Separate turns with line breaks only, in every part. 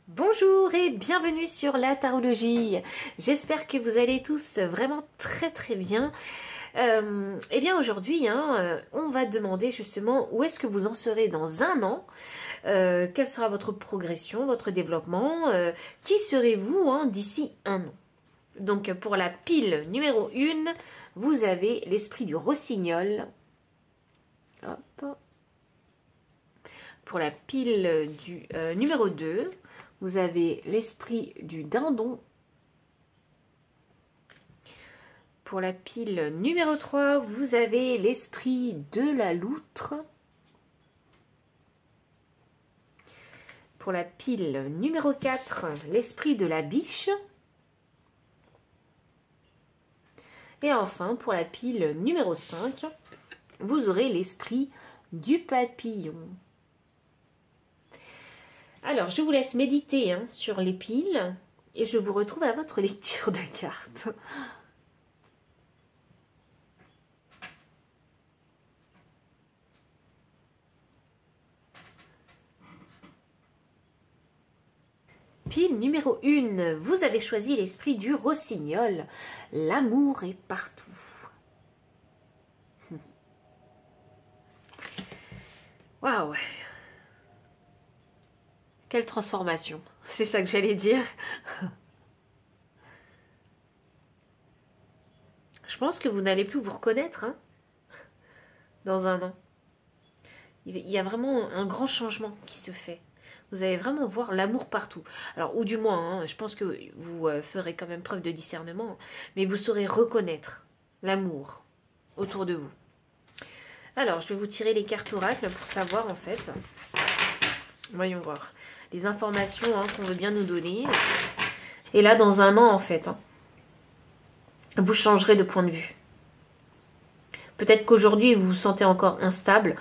Bonjour et bienvenue sur la tarologie. J'espère que vous allez tous vraiment très bien. Eh bien aujourd'hui, on va demander justement où est-ce que vous en serez dans un an. Quelle sera votre progression, votre développement, qui serez-vous d'ici un an. Donc pour la pile numéro 1, vous avez l'esprit du rossignol. Hop. Pour la pile du numéro 2, vous avez l'esprit du dindon. Pour la pile numéro 3, vous avez l'esprit de la loutre. Pour la pile numéro 4, l'esprit de la biche. Et enfin, pour la pile numéro 5, vous aurez l'esprit du papillon. Alors, je vous laisse méditer sur les piles et je vous retrouve à votre lecture de cartes. Pile numéro 1, vous avez choisi l'esprit du rossignol. L'amour est partout. Waouh! Quelle transformation, c'est ça que j'allais dire. Je pense que vous n'allez plus vous reconnaître dans un an. Il y a vraiment un grand changement qui se fait. Vous allez vraiment voir l'amour partout. Alors, ou du moins, je pense que vous ferez quand même preuve de discernement, mais vous saurez reconnaître l'amour autour de vous. Alors, je vais vous tirer les cartes oracles pour savoir en fait. Voyons voir. Les informations qu'on veut bien nous donner. Et là, dans un an, en fait, vous changerez de point de vue. Peut-être qu'aujourd'hui, vous vous sentez encore instable,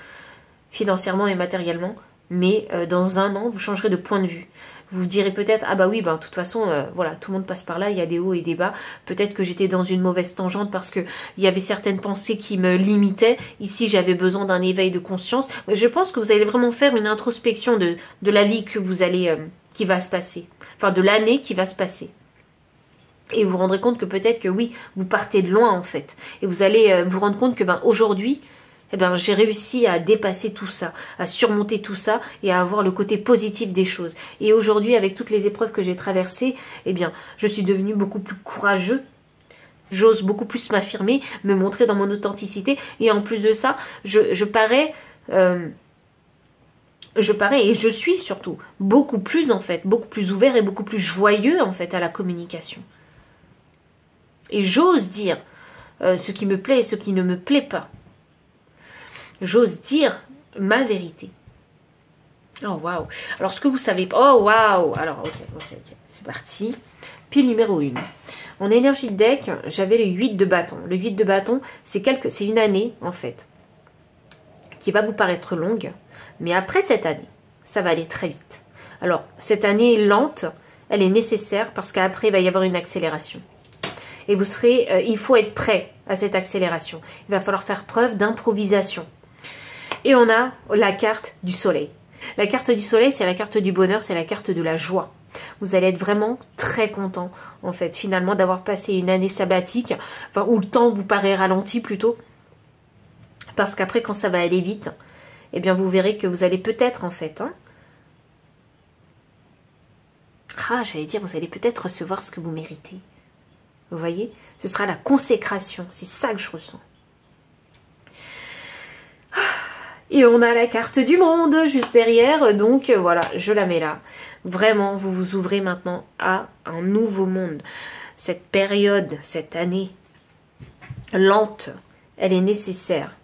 financièrement et matériellement, mais dans un an, vous changerez de point de vue. Vous vous direz peut-être, ah bah oui, de toute façon, voilà, tout le monde passe par là, il y a des hauts et des bas. Peut-être que j'étais dans une mauvaise tangente parce qu'il y avait certaines pensées qui me limitaient. Ici, j'avais besoin d'un éveil de conscience. Je pense que vous allez vraiment faire une introspection de la vie que vous allez, qui va se passer. Enfin, de l'année qui va se passer. Et vous vous rendrez compte que peut-être que oui, vous partez de loin en fait. Et vous allez vous rendre compte que aujourd'hui, j'ai réussi à dépasser tout ça, à surmonter tout ça et à avoir le côté positif des choses. Et aujourd'hui, avec toutes les épreuves que j'ai traversées, je suis devenue beaucoup plus courageux. J'ose beaucoup plus m'affirmer, me montrer dans mon authenticité. Et en plus de ça, je parais et je suis surtout beaucoup plus beaucoup plus ouvert et beaucoup plus joyeux en fait à la communication. Et j'ose dire ce qui me plaît et ce qui ne me plaît pas. J'ose dire ma vérité. Oh waouh. Alors ce que vous savez pas. Oh waouh. Alors ok. C'est parti. Pile numéro 1. En énergie de deck, j'avais le 8 de bâton. Le 8 de bâton, c'est une année en fait qui va vous paraître longue, mais après cette année, ça va aller très vite. Alors cette année lente, elle est nécessaire parce qu'après il va y avoir une accélération. Et vous serez, il faut être prêt à cette accélération. Il va falloir faire preuve d'improvisation. Et on a la carte du soleil. La carte du soleil, c'est la carte du bonheur, c'est la carte de la joie. Vous allez être vraiment très content, en fait, finalement, d'avoir passé une année sabbatique, où le temps vous paraît ralenti plutôt. Parce qu'après, quand ça va aller vite, vous verrez que vous allez peut-être, en fait, j'allais dire, vous allez peut-être recevoir ce que vous méritez. Vous voyez? Ce sera la consécration. C'est ça que je ressens. Et on a la carte du monde juste derrière. Donc voilà, je la mets là. Vraiment, vous vous ouvrez maintenant à un nouveau monde. Cette période, cette année lente, elle est nécessaire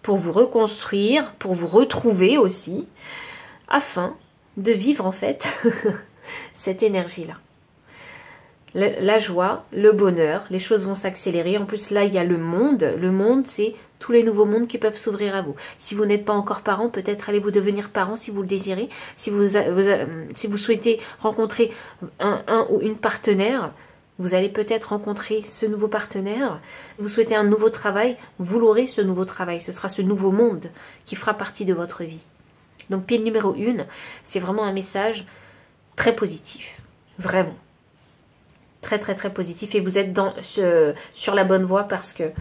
pour vous reconstruire, pour vous retrouver aussi, afin de vivre en fait cette énergie-là. La joie, le bonheur, les choses vont s'accélérer. En plus, là, il y a le monde. Le monde, c'est tous les nouveaux mondes qui peuvent s'ouvrir à vous. Si vous n'êtes pas encore parent, peut-être allez-vous devenir parent si vous le désirez. Si vous souhaitez rencontrer un ou une partenaire, vous allez peut-être rencontrer ce nouveau partenaire. Vous souhaitez un nouveau travail, vous l'aurez ce nouveau travail. Ce sera ce nouveau monde qui fera partie de votre vie. Donc, pile numéro 1, c'est vraiment un message très positif. Vraiment. Très, très, très positif. Et vous êtes sur la bonne voie parce que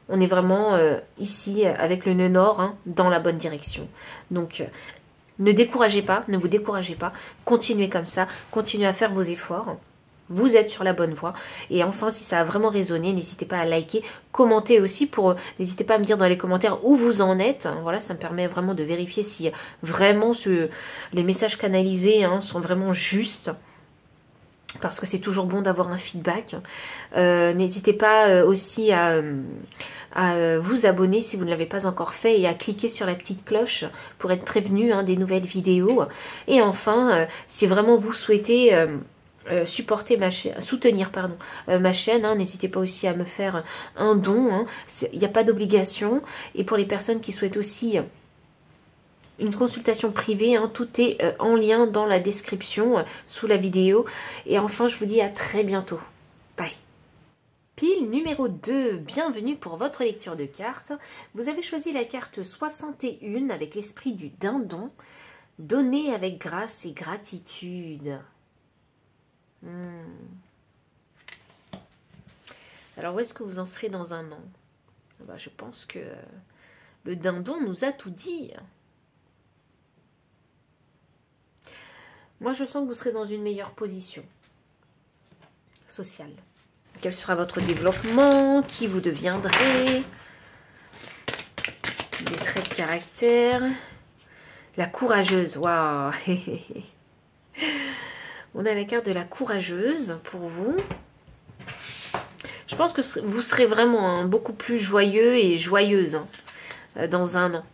on est vraiment ici, avec le nœud nord, hein, dans la bonne direction. Donc, ne découragez pas, ne vous découragez pas. Continuez comme ça. Continuez à faire vos efforts. Vous êtes sur la bonne voie. Et enfin, si ça a vraiment résonné, n'hésitez pas à liker, commenter aussi. N'hésitez pas à me dire dans les commentaires où vous en êtes. Voilà, ça me permet vraiment de vérifier si vraiment les messages canalisés, hein, sont vraiment justes. Parce que c'est toujours bon d'avoir un feedback. N'hésitez pas aussi à vous abonner si vous ne l'avez pas encore fait et à cliquer sur la petite cloche pour être prévenu, hein, des nouvelles vidéos. Et enfin, si vraiment vous souhaitez soutenir ma chaîne, hein, n'hésitez pas aussi à me faire un don. Hein. Il n'y a pas d'obligation. Et pour les personnes qui souhaitent aussi une consultation privée, hein, tout est en lien dans la description sous la vidéo. Et enfin, je vous dis à très bientôt. Bye. Pile numéro 2, bienvenue pour votre lecture de cartes. Vous avez choisi la carte 61 avec l'esprit du dindon. Donner avec grâce et gratitude. Alors, où est-ce que vous en serez dans un an? Je pense que le dindon nous a tout dit. Moi, je sens que vous serez dans une meilleure position sociale. Quel sera votre développement? Qui vous deviendrez? Des traits de caractère. La courageuse. Waouh. On a la carte de la courageuse pour vous. Je pense que vous serez vraiment, hein, beaucoup plus joyeux et joyeuse, hein, dans un an.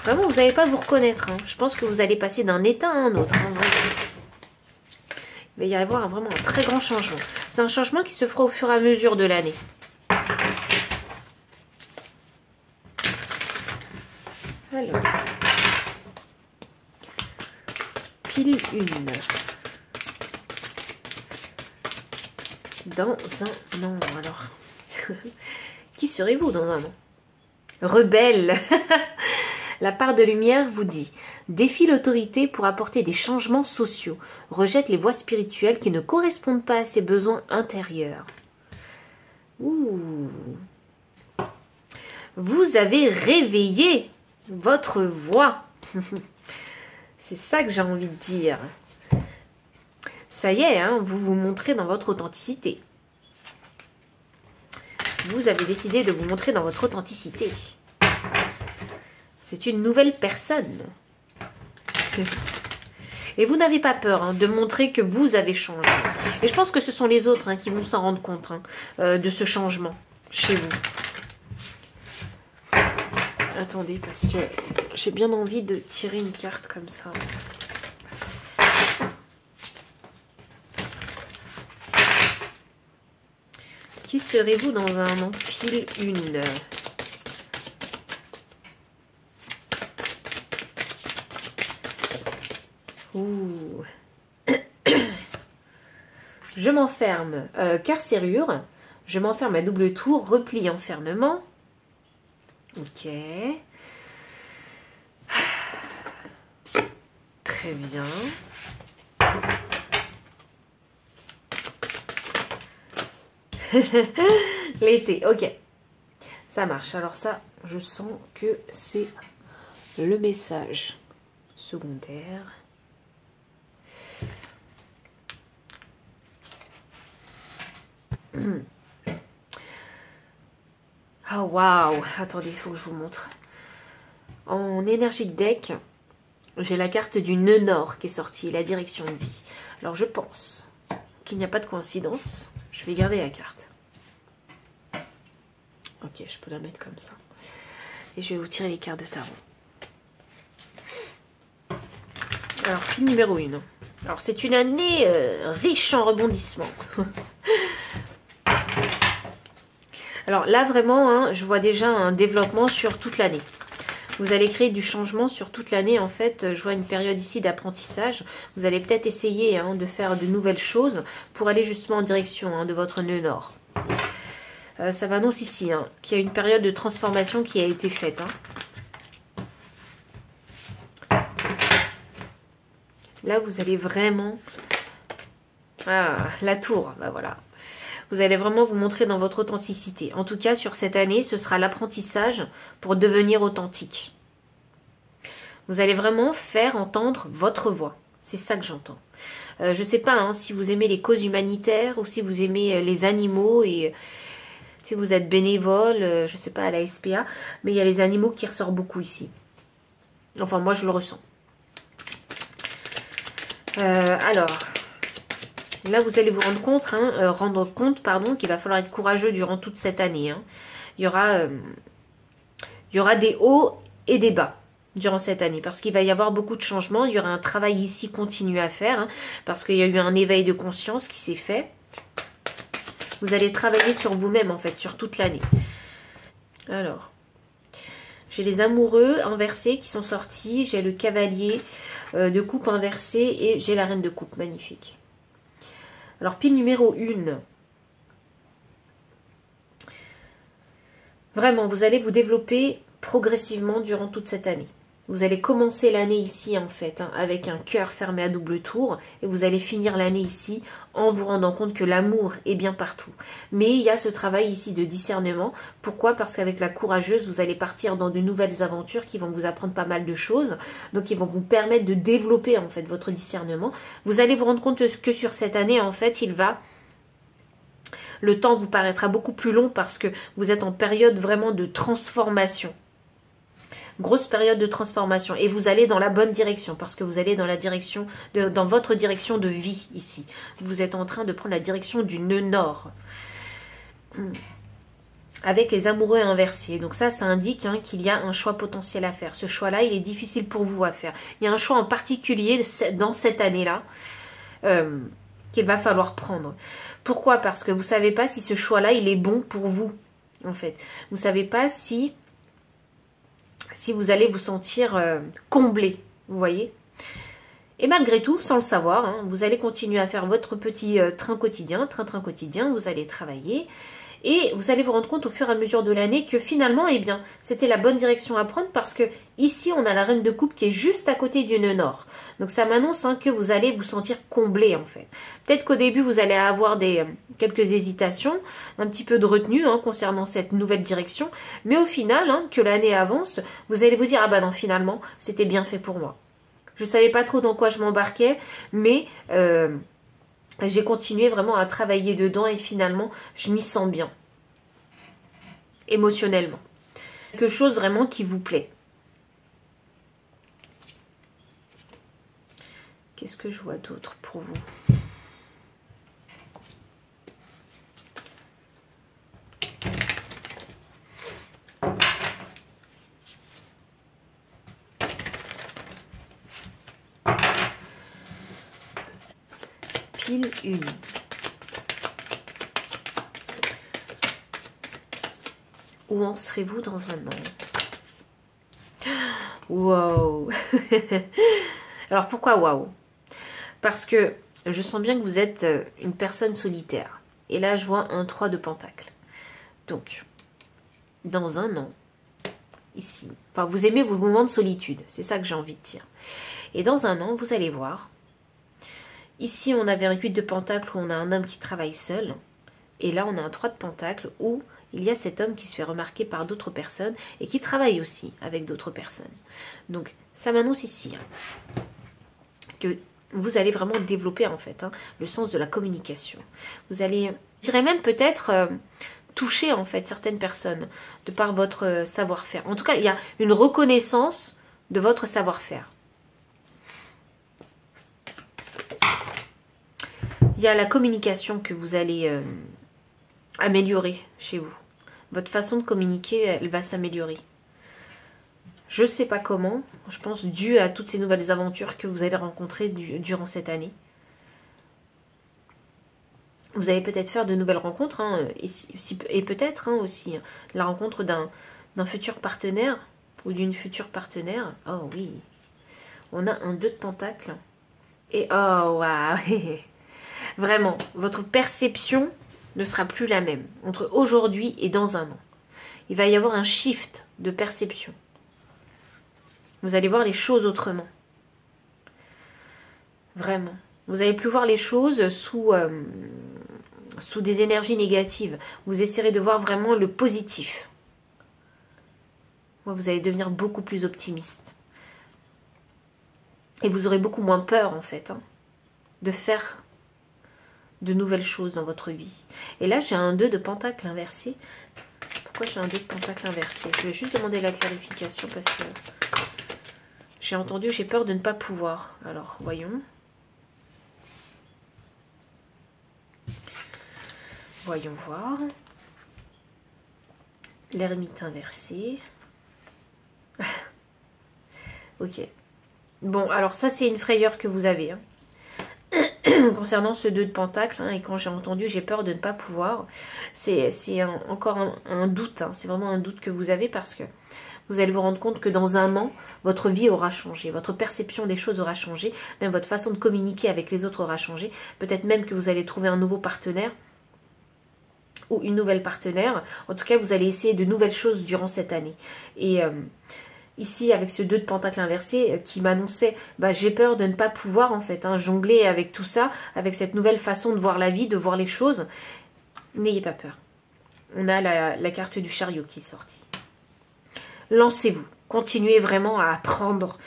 Vraiment, vous n'allez pas vous reconnaître. Hein. Je pense que vous allez passer d'un état à un autre. Hein, il va y avoir vraiment un très grand changement. C'est un changement qui se fera au fur et à mesure de l'année. Alors. Pile 1. Dans un an, alors. Qui serez-vous dans un an? Rebelle. La part de lumière vous dit: défie l'autorité pour apporter des changements sociaux. Rejette les voies spirituelles qui ne correspondent pas à ses besoins intérieurs. Ouh. Vous avez réveillé votre voix. C'est ça que j'ai envie de dire. Ça y est, hein, vous vous montrez dans votre authenticité. Vous avez décidé de vous montrer dans votre authenticité. C'est une nouvelle personne. Et vous n'avez pas peur, hein, de montrer que vous avez changé. Et je pense que ce sont les autres, hein, qui vont s'en rendre compte, hein, de ce changement chez vous. Attendez, parce que j'ai bien envie de tirer une carte comme ça. Qui serez-vous dans un an? Pile 1. Ouh. Je m'enferme. Cœur serrure. Je m'enferme à double tour. Repli enfermement. Ok. Très bien. L'été, ok. Ça marche. Alors ça, je sens que c'est le message secondaire. Ah, waouh! Attendez, il faut que je vous montre. En énergie de deck, j'ai la carte du nœud nord qui est sortie, la direction de vie. Alors je pense qu'il n'y a pas de coïncidence. Je vais garder la carte. Ok, je peux la mettre comme ça. Et je vais vous tirer les cartes de tarot. Alors, fil numéro 1. Alors, c'est une année riche en rebondissements. Alors là, vraiment, hein, je vois déjà un développement sur toute l'année. Vous allez créer du changement sur toute l'année. En fait, je vois une période ici d'apprentissage. Vous allez peut-être essayer, hein, de faire de nouvelles choses pour aller justement en direction, hein, de votre nœud nord. Ça m'annonce ici, hein, qu'il y a une période de transformation qui a été faite. Hein. Là, vous allez vraiment... Ah, la tour, bah voilà. Vous allez vraiment vous montrer dans votre authenticité. En tout cas, sur cette année, ce sera l'apprentissage pour devenir authentique. Vous allez vraiment faire entendre votre voix. C'est ça que j'entends. Je ne sais pas hein, si vous aimez les causes humanitaires ou si vous aimez les animaux et si vous êtes bénévole, je ne sais pas, à la SPA, mais il y a les animaux qui ressortent beaucoup ici. Enfin, moi, je le ressens. Alors, là, vous allez vous rendre compte, qu'il va falloir être courageux durant toute cette année. Hein. Il y aura des hauts et des bas durant cette année, parce qu'il va y avoir beaucoup de changements. Il y aura un travail ici continu à faire, hein, parce qu'il y a eu un éveil de conscience qui s'est fait. Vous allez travailler sur vous-même, en fait, sur toute l'année. Alors, j'ai les amoureux inversés qui sont sortis, j'ai le cavalier de coupe inversé et j'ai la reine de coupe, magnifique. Alors, pile numéro 1. Vraiment, vous allez vous développer progressivement durant toute cette année. Vous allez commencer l'année ici, en fait, hein, avec un cœur fermé à double tour. Et vous allez finir l'année ici en vous rendant compte que l'amour est bien partout. Mais il y a ce travail ici de discernement. Pourquoi? Parce qu'avec la courageuse, vous allez partir dans de nouvelles aventures qui vont vous apprendre pas mal de choses. Donc, ils vont vous permettre de développer, en fait, votre discernement. Vous allez vous rendre compte que sur cette année, en fait, le temps vous paraîtra beaucoup plus long parce que vous êtes en période vraiment de transformation. Grosse période de transformation. Et vous allez dans la bonne direction parce que vous allez dans dans votre direction de vie ici. Vous êtes en train de prendre la direction du nœud nord. Avec les amoureux inversés. Donc ça indique hein, qu'il y a un choix potentiel à faire. Ce choix-là, il est difficile pour vous à faire. Il y a un choix en particulier dans cette année-là qu'il va falloir prendre. Pourquoi? Parce que vous ne savez pas si ce choix-là, il est bon pour vous, en fait. Vous ne savez pas si vous allez vous sentir comblé, vous voyez. Et malgré tout, sans le savoir, hein, vous allez continuer à faire votre petit train quotidien, vous allez travailler. Et vous allez vous rendre compte au fur et à mesure de l'année que finalement, eh bien, c'était la bonne direction à prendre parce que ici, on a la reine de coupe qui est juste à côté du nœud nord. Donc ça m'annonce hein, que vous allez vous sentir comblé en fait. Peut-être qu'au début, vous allez avoir quelques hésitations, un petit peu de retenue hein, concernant cette nouvelle direction. Mais au final, hein, que l'année avance, vous allez vous dire, ah bah non, finalement, c'était bien fait pour moi. Je ne savais pas trop dans quoi je m'embarquais, mais... j'ai continué vraiment à travailler dedans et finalement, je m'y sens bien. Émotionnellement. Quelque chose vraiment qui vous plaît. Qu'est-ce que je vois d'autre pour vous? Pile 1. Où en serez-vous dans un an? Wow. Alors pourquoi wow? Parce que je sens bien que vous êtes une personne solitaire. Et là, je vois un 3 de pentacle. Donc, dans un an, ici, enfin, vous aimez vos moments de solitude. C'est ça que j'ai envie de dire. Et dans un an, vous allez voir. Ici, on avait un 8 de pentacle où on a un homme qui travaille seul. Et là, on a un 3 de pentacle où il y a cet homme qui se fait remarquer par d'autres personnes et qui travaille aussi avec d'autres personnes. Donc, ça m'annonce ici hein, que vous allez vraiment développer en fait hein, le sens de la communication. Vous allez, je dirais même peut-être toucher en fait certaines personnes de par votre savoir-faire. En tout cas, il y a une reconnaissance de votre savoir-faire. Il y a la communication que vous allez améliorer chez vous. Votre façon de communiquer, elle va s'améliorer. Je ne sais pas comment, je pense dû à toutes ces nouvelles aventures que vous allez rencontrer durant cette année. Vous allez peut-être faire de nouvelles rencontres, hein, et peut-être hein, aussi la rencontre d'un futur partenaire ou d'une future partenaire. Oh oui, on a un 2 de pentacle. Et oh waouh. Vraiment, votre perception ne sera plus la même entre aujourd'hui et dans un an. Il va y avoir un shift de perception. Vous allez voir les choses autrement. Vraiment. Vous n'allez plus voir les choses sous des énergies négatives. Vous essaierez de voir vraiment le positif. Vous allez devenir beaucoup plus optimiste. Et vous aurez beaucoup moins peur, en fait, hein, de faire de nouvelles choses dans votre vie. Et là, j'ai un 2 de pentacle inversé. Pourquoi j'ai un 2 de pentacle inversé? Je vais juste demander la clarification parce que j'ai entendu, j'ai peur de ne pas pouvoir. Alors, voyons. Voyons voir. L'ermite inversé. Ok. Bon, alors ça, c'est une frayeur que vous avez. Hein. Concernant ce 2 de pentacle, hein, et quand j'ai entendu, j'ai peur de ne pas pouvoir. C'est encore un doute. Hein, c'est vraiment un doute que vous avez parce que vous allez vous rendre compte que dans un an, votre vie aura changé. Votre perception des choses aura changé. Même votre façon de communiquer avec les autres aura changé. Peut-être même que vous allez trouver un nouveau partenaire ou une nouvelle partenaire. En tout cas, vous allez essayer de nouvelles choses durant cette année. Et ici, avec ce 2 de pentacle inversé qui m'annonçait, j'ai peur de ne pas pouvoir en fait jongler avec tout ça, avec cette nouvelle façon de voir la vie, de voir les choses. N'ayez pas peur. On a la carte du chariot qui est sortie. Lancez-vous. Continuez vraiment à apprendre.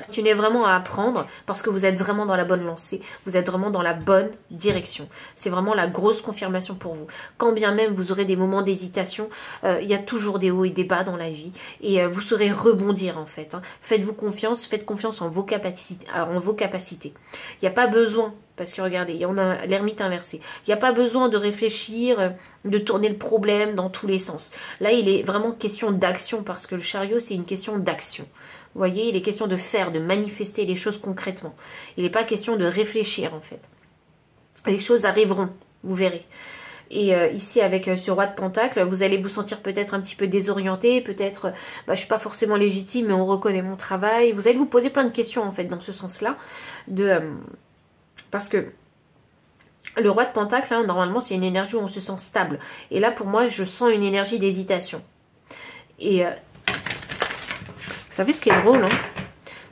Continuez vraiment à apprendre parce que vous êtes vraiment dans la bonne lancée. Vous êtes vraiment dans la bonne direction. C'est vraiment la grosse confirmation pour vous. Quand bien même vous aurez des moments d'hésitation, il y a toujours des hauts et des bas dans la vie. Et vous saurez rebondir en fait. Hein. Faites-vous confiance. Faites confiance en vos capacités. Il n'y a pas besoin, parce que regardez, on a l'ermite inversé. Il n'y a pas besoin de réfléchir, de tourner le problème dans tous les sens. Là, il est vraiment question d'action parce que le chariot, c'est une question d'action. Vous voyez, il est question de faire, de manifester les choses concrètement. Il n'est pas question de réfléchir en fait. Les choses arriveront, vous verrez. Et ici, avec ce roi de pentacle, vous allez vous sentir peut-être un petit peu désorienté, peut-être, je ne suis pas forcément légitime, mais on reconnaît mon travail. Vous allez vous poser plein de questions en fait dans ce sens-là, parce que le roi de pentacle, hein, normalement, c'est une énergie où on se sent stable. Et là, pour moi, je sens une énergie d'hésitation. Et vous savez ce qui est drôle, hein,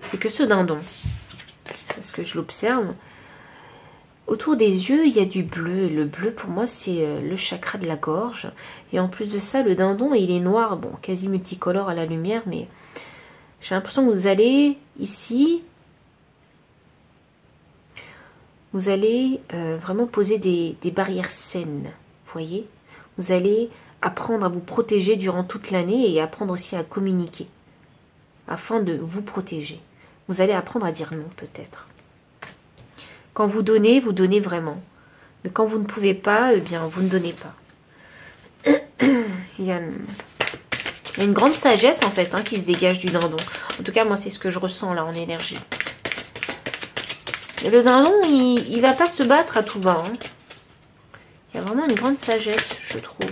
c'est que ce dindon, parce que je l'observe, autour des yeux, il y a du bleu. Et le bleu, pour moi, c'est le chakra de la gorge. Et en plus de ça, le dindon, il est noir, bon, quasi multicolore à la lumière, mais j'ai l'impression que vous allez, ici, vous allez vraiment poser des barrières saines, vous voyez. Vous allez apprendre à vous protéger durant toute l'année et apprendre aussi à communiquer, afin de vous protéger. Vous allez apprendre à dire non, peut-être. Quand vous donnez vraiment. Mais quand vous ne pouvez pas, eh bien, vous ne donnez pas. Il y a une grande sagesse, en fait, hein, qui se dégage du dindon. En tout cas, moi, c'est ce que je ressens, là, en énergie. Et le dindon, il va pas se battre à tout va. Hein. Il y a vraiment une grande sagesse, je trouve.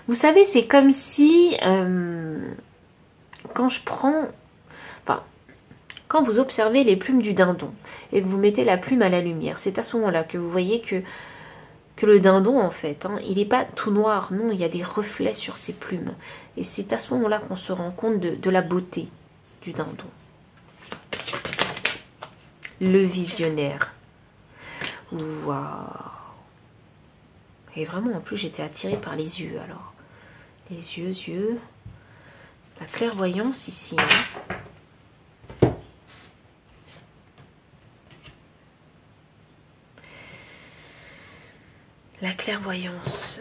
Vous savez, c'est comme si, quand je prends... Enfin, quand vous observez les plumes du dindon et que vous mettez la plume à la lumière, c'est à ce moment-là que vous voyez que le dindon, en fait, hein, il n'est pas tout noir. Non, il y a des reflets sur ses plumes. Et c'est à ce moment-là qu'on se rend compte de la beauté du dindon. Le visionnaire. Waouh. Et vraiment, en plus, j'étais attirée par les yeux, alors. Les yeux. La clairvoyance, ici. Hein. La clairvoyance.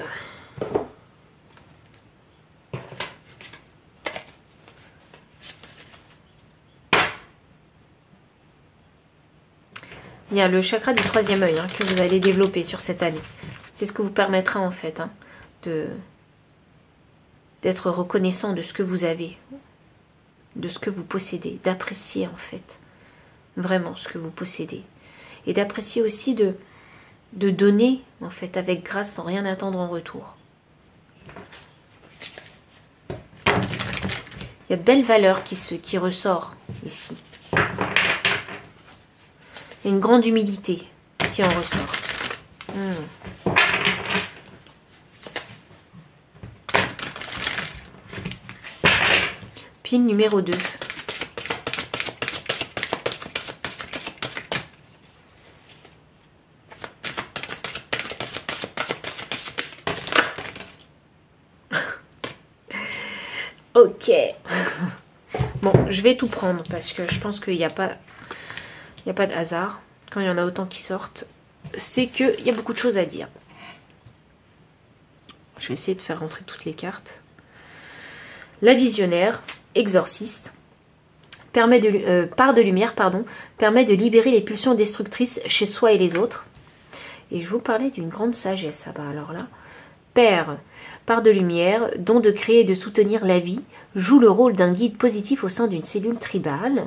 Il y a le chakra du troisième œil, hein, que vous allez développer sur cette année. C'est ce que vous permettra en fait, hein, d'être reconnaissant de ce que vous avez, de ce que vous possédez, d'apprécier en fait vraiment ce que vous possédez. Et d'apprécier aussi de donner en fait avec grâce sans rien attendre en retour. Il y a de belles valeurs qui ressortent ici. Il y a une grande humilité qui en ressort. Pile numéro 2. Ok. Bon, je vais tout prendre parce que je pense qu'il n'y a pas de hasard. Quand il y en a autant qui sortent, c'est qu'il y a beaucoup de choses à dire. Je vais essayer de faire rentrer toutes les cartes. La visionnaire, exorciste, part de lumière, permet de libérer les pulsions destructrices chez soi et les autres. Et je vous parlais d'une grande sagesse. Ah bah alors là, père, part de lumière, don de créer et de soutenir la vie, joue le rôle d'un guide positif au sein d'une cellule tribale.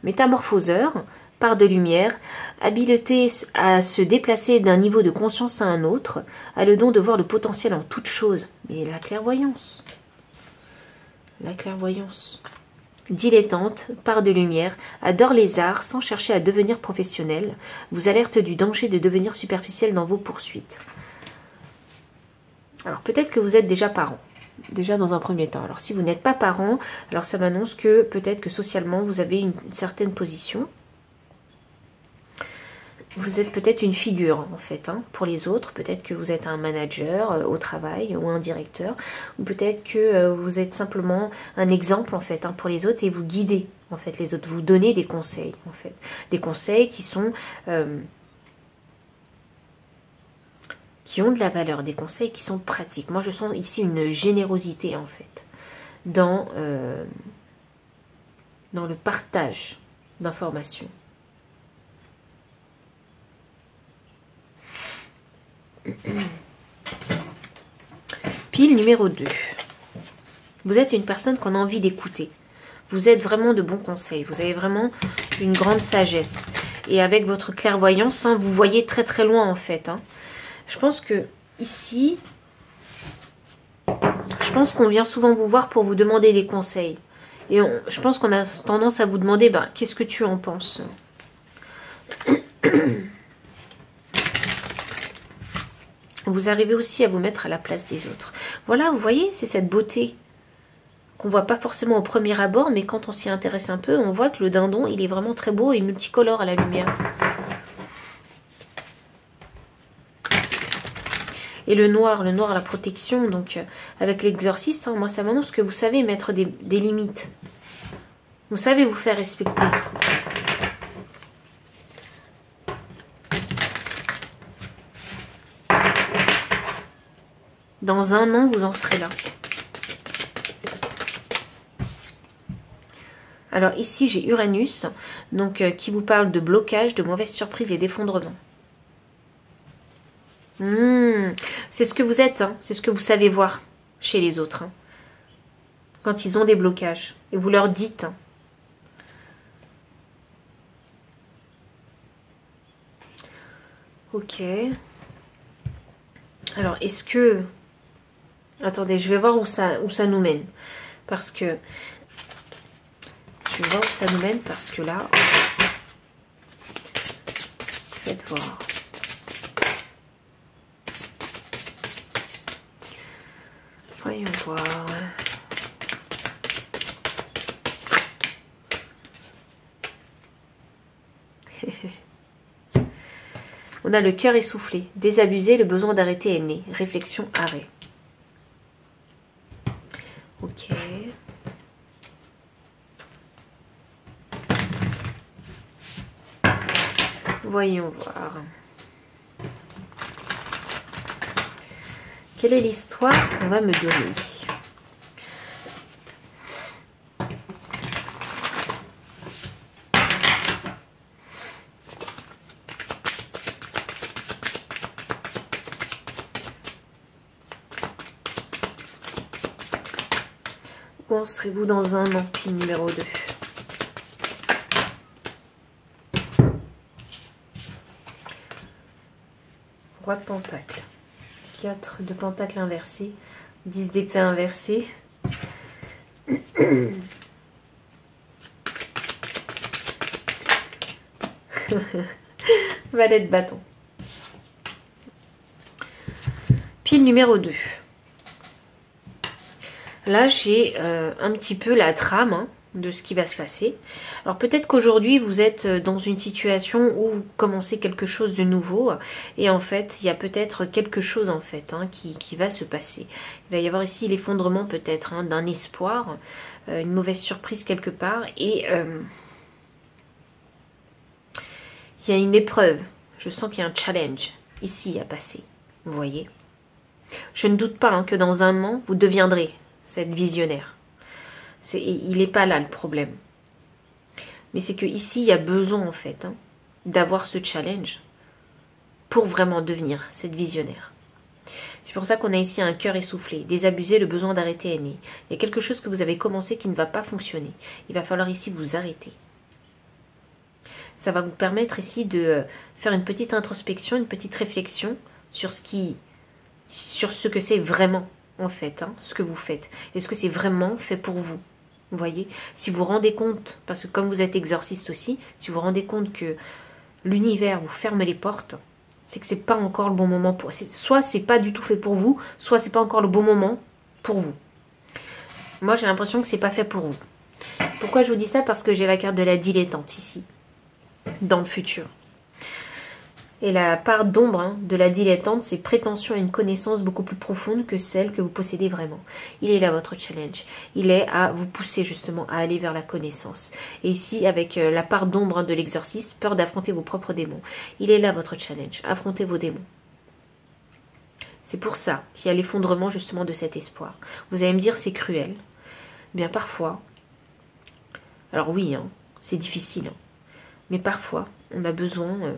Métamorphoseur, part de lumière, habileté à se déplacer d'un niveau de conscience à un autre, a le don de voir le potentiel en toute chose. Mais la clairvoyance. La clairvoyance. Dilettante, part de lumière, adore les arts sans chercher à devenir professionnel, vous alerte du danger de devenir superficiel dans vos poursuites. Alors peut-être que vous êtes déjà parent, déjà dans un premier temps. Alors si vous n'êtes pas parent, alors ça m'annonce que peut-être que socialement vous avez une certaine position. Vous êtes peut-être une figure en fait pour les autres. Peut-être que vous êtes un manager au travail ou un directeur. Ou peut-être que vous êtes simplement un exemple en fait pour les autres et vous guidez en fait les autres. Vous donnez des conseils en fait. Des conseils qui sont... qui ont de la valeur. Des conseils qui sont pratiques. Moi je sens ici une générosité en fait. Dans le partage d'informations. Pile numéro 2. Vous êtes une personne qu'on a envie d'écouter. Vous êtes vraiment de bons conseils. Vous avez vraiment une grande sagesse. Et avec votre clairvoyance, vous voyez très très loin en fait. Je pense que ici, je pense qu'on vient souvent vous voir pour vous demander des conseils. Et je pense qu'on a tendance à vous demander, qu'est-ce que tu en penses ? Vous arrivez aussi à vous mettre à la place des autres. Voilà, vous voyez, c'est cette beauté qu'on ne voit pas forcément au premier abord, mais quand on s'y intéresse un peu, on voit que le dindon, il est vraiment très beau et multicolore à la lumière. Et le noir, la protection, donc avec l'exorciste, moi ça m'annonce que vous savez mettre des limites. Vous savez vous faire respecter. Dans un an, vous en serez là. Alors ici, j'ai Uranus, donc qui vous parle de blocage, de mauvaises surprises et d'effondrement. C'est ce que vous êtes, c'est ce que vous savez voir chez les autres. Quand ils ont des blocages. Et vous leur dites. Ok. Alors, est-ce que... Attendez, je vais voir où ça nous mène. Parce que... Je vais voir où ça nous mène parce que là... Faites voir. Voyons voir. On a le cœur essoufflé. Désabusé, le besoin d'arrêter est né. Réflexion, arrêt. Ok. Voyons voir. Quelle est l'histoire qu'on va me donner? Où en serez-vous dans un an, pile numéro 2? Roi de Pentacle. 4 de Pentacle inversé. 10 d'épée inversé. Valet de bâton. Pile numéro 2. Là, j'ai un petit peu la trame. de ce qui va se passer. Alors peut-être qu'aujourd'hui vous êtes dans une situation où vous commencez quelque chose de nouveau et en fait il y a peut-être quelque chose en fait qui va se passer. Il va y avoir ici l'effondrement peut-être d'un espoir, une mauvaise surprise quelque part et il y a une épreuve. Je sens qu'il y a un challenge ici à passer. Vous voyez? Je ne doute pas que dans un an vous deviendrez cette visionnaire. Il n'est pas là le problème. Mais c'est qu'ici, il y a besoin en fait d'avoir ce challenge pour vraiment devenir cette visionnaire. C'est pour ça qu'on a ici un cœur essoufflé, désabusé, le besoin d'arrêter est né. Il y a quelque chose que vous avez commencé qui ne va pas fonctionner. Il va falloir ici vous arrêter. Ça va vous permettre ici de faire une petite introspection, une petite réflexion sur ce que c'est vraiment en fait, ce que vous faites. Est-ce que c'est vraiment fait pour vous? Vous voyez, si vous vous rendez compte, parce que comme vous êtes exorciste aussi, si vous vous rendez compte que l'univers vous ferme les portes, c'est que c'est pas encore le bon moment pour... Soit c'est pas du tout fait pour vous, soit c'est pas encore le bon moment pour vous. Moi j'ai l'impression que c'est pas fait pour vous. Pourquoi je vous dis ça? Parce que j'ai la carte de la dilettante ici, dans le futur. Et la part d'ombre de la dilettante, c'est prétention à une connaissance beaucoup plus profonde que celle que vous possédez vraiment. Il est là votre challenge. Il est à vous pousser justement à aller vers la connaissance. Et ici, avec la part d'ombre de l'exorciste, peur d'affronter vos propres démons. Il est là votre challenge. Affrontez vos démons. C'est pour ça qu'il y a l'effondrement justement de cet espoir. Vous allez me dire c'est cruel. Bien parfois, alors oui, c'est difficile. Mais parfois, on a besoin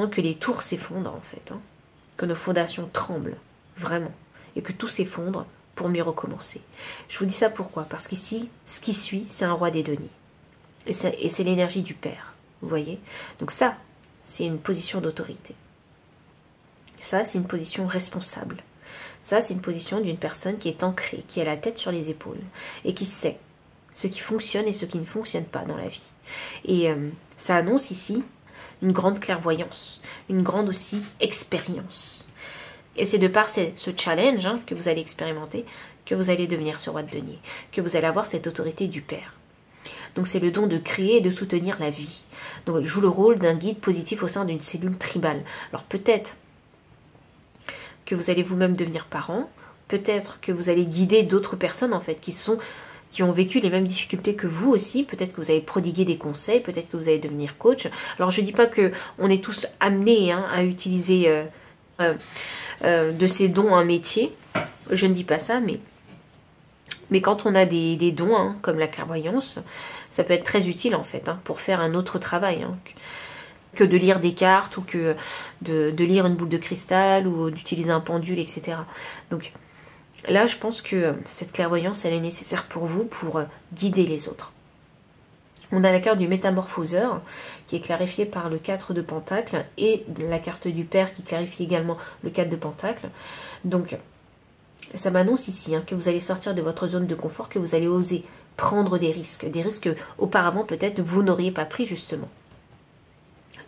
que les tours s'effondrent en fait, que nos fondations tremblent, vraiment, et que tout s'effondre pour mieux recommencer. Je vous dis ça pourquoi? Parce qu'ici, ce qui suit, c'est un roi des deniers. Et c'est l'énergie du Père, vous voyez? Donc ça, c'est une position d'autorité. Ça, c'est une position responsable. Ça, c'est une position d'une personne qui est ancrée, qui a la tête sur les épaules, et qui sait ce qui fonctionne et ce qui ne fonctionne pas dans la vie. Et ça annonce ici une grande clairvoyance, une grande aussi expérience. Et c'est de par ce challenge que vous allez expérimenter que vous allez devenir ce roi de denier, que vous allez avoir cette autorité du Père. Donc c'est le don de créer et de soutenir la vie. Donc joue le rôle d'un guide positif au sein d'une cellule tribale. Alors peut-être que vous allez vous-même devenir parent, peut-être que vous allez guider d'autres personnes en fait qui ont vécu les mêmes difficultés que vous aussi. Peut-être que vous allez prodiguer des conseils, peut-être que vous allez devenir coach. Alors je ne dis pas qu'on est tous amenés à utiliser de ces dons un métier. Je ne dis pas ça, mais quand on a des dons comme la clairvoyance, ça peut être très utile en fait pour faire un autre travail que de lire des cartes ou que de lire une boule de cristal ou d'utiliser un pendule, etc. Donc là, je pense que cette clairvoyance, elle est nécessaire pour vous, pour guider les autres. On a la carte du métamorphoseur, qui est clarifiée par le 4 de Pentacle, et la carte du Père, qui clarifie également le 4 de Pentacle. Donc, ça m'annonce ici que vous allez sortir de votre zone de confort, que vous allez oser prendre des risques que auparavant, peut-être, vous n'auriez pas pris, justement.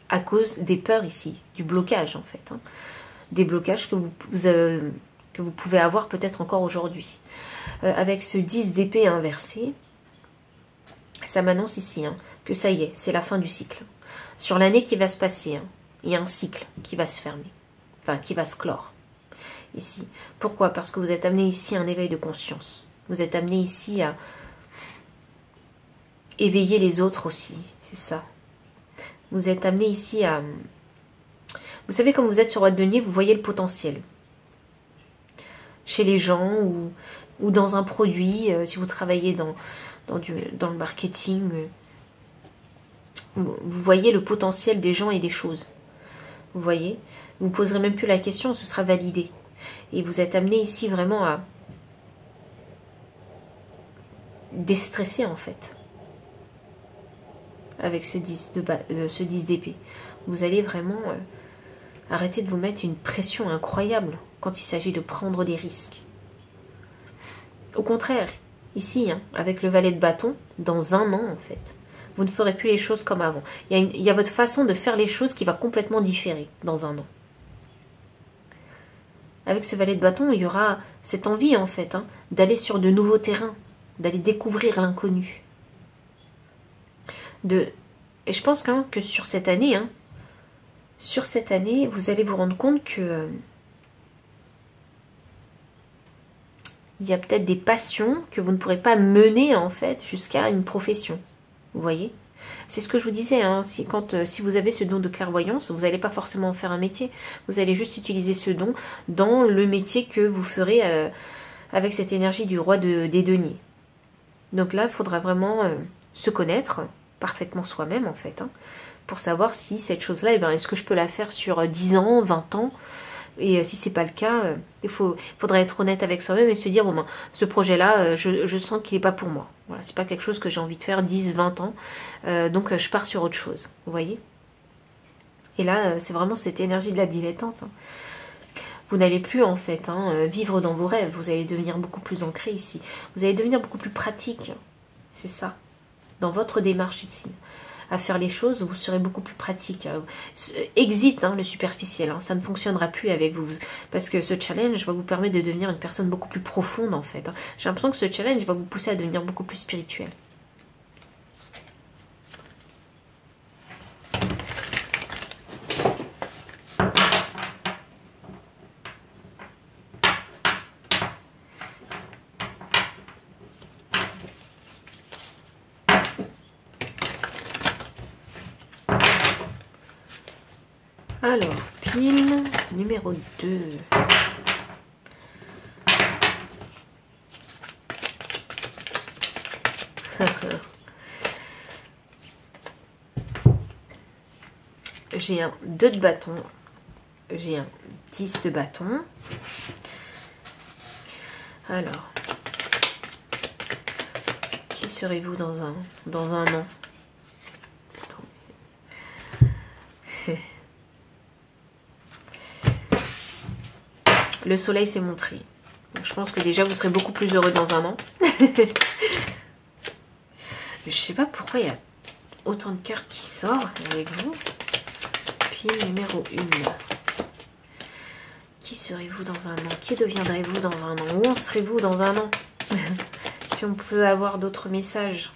À cause des peurs ici, du blocage, en fait. Des blocages que vous pouvez avoir peut-être encore aujourd'hui. Avec ce 10 d'épée inversé, ça m'annonce ici que ça y est, c'est la fin du cycle. Sur l'année qui va se passer, il y a un cycle qui va se fermer, enfin qui va se clore ici. Pourquoi? Parce que vous êtes amené ici à un éveil de conscience. Vous êtes amené ici à éveiller les autres aussi, c'est ça. Vous êtes amené ici à... Vous savez, comme vous êtes sur roi de denier, vous voyez le potentiel. Chez les gens ou dans un produit, si vous travaillez dans le marketing, vous voyez le potentiel des gens et des choses. Vous voyez, vous ne poserez même plus la question, ce sera validé. Et vous êtes amené ici vraiment à déstresser en fait. Avec ce 10 d'épée. Vous allez vraiment arrêter de vous mettre une pression incroyable quand il s'agit de prendre des risques. Au contraire, ici, avec le valet de bâton, dans un an en fait, vous ne ferez plus les choses comme avant. Il y a votre façon de faire les choses qui va complètement différer dans un an. Avec ce valet de bâton, il y aura cette envie en fait d'aller sur de nouveaux terrains, d'aller découvrir l'inconnu. Et je pense que sur cette année, vous allez vous rendre compte que il y a peut-être des passions que vous ne pourrez pas mener en fait jusqu'à une profession. Vous voyez? C'est ce que je vous disais, si vous avez ce don de clairvoyance, vous n'allez pas forcément en faire un métier. Vous allez juste utiliser ce don dans le métier que vous ferez avec cette énergie du roi des deniers. Donc là, il faudra vraiment se connaître parfaitement soi-même en fait, pour savoir si cette chose-là, est-ce que je peux la faire sur 10 ans, 20 ans. Et si c'est pas le cas, il faudra être honnête avec soi-même et se dire, bon ben, ce projet-là, je sens qu'il n'est pas pour moi. Voilà, c'est pas quelque chose que j'ai envie de faire 10, 20 ans. Donc je pars sur autre chose. Vous voyez? Et là, c'est vraiment cette énergie de la dilettante. Vous n'allez plus en fait vivre dans vos rêves. Vous allez devenir beaucoup plus ancré ici. Vous allez devenir beaucoup plus pratique. C'est ça. Dans votre démarche ici. À faire les choses, vous serez beaucoup plus pratique. Exit le superficiel, ça ne fonctionnera plus avec vous. Parce que ce challenge va vous permettre de devenir une personne beaucoup plus profonde en fait. J'ai l'impression que ce challenge va vous pousser à devenir beaucoup plus spirituel. Alors, pile numéro 2. J'ai un 2 de bâton. J'ai un 10 de bâton. Alors, qui serez-vous dans un an? Le soleil s'est montré. Donc, je pense que déjà vous serez beaucoup plus heureux dans un an. Je sais pas pourquoi il y a autant de cartes qui sortent avec vous. Pile numéro 1. Qui serez-vous dans un an? Qui deviendrez-vous dans un an? Où en serez-vous dans un an? Si on peut avoir d'autres messages.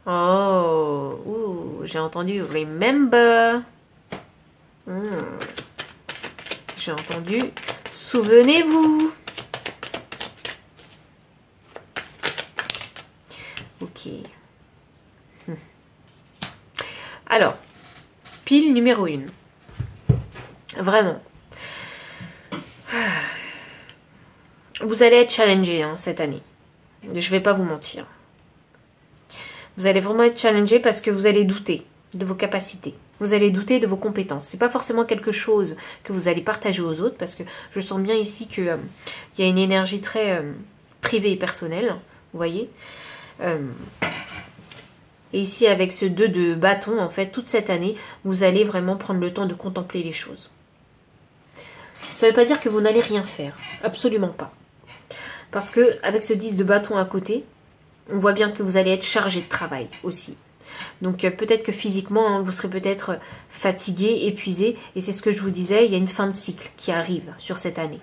Oh, j'ai entendu remember. J'ai entendu souvenez-vous. Ok. Alors, pile numéro 1. Vraiment. Vous allez être challengé cette année. Je vais pas vous mentir. Vous allez vraiment être challengé parce que vous allez douter de vos capacités. Vous allez douter de vos compétences. C'est pas forcément quelque chose que vous allez partager aux autres parce que je sens bien ici qu'il y a une énergie très privée et personnelle. Vous voyez et ici avec ce 2 de bâton, en fait, toute cette année, vous allez vraiment prendre le temps de contempler les choses. Ça ne veut pas dire que vous n'allez rien faire. Absolument pas. Parce que avec ce 10 de bâton à côté, on voit bien que vous allez être chargé de travail aussi. Donc peut-être que physiquement, vous serez peut-être fatigué, épuisé. Et c'est ce que je vous disais, il y a une fin de cycle qui arrive sur cette année.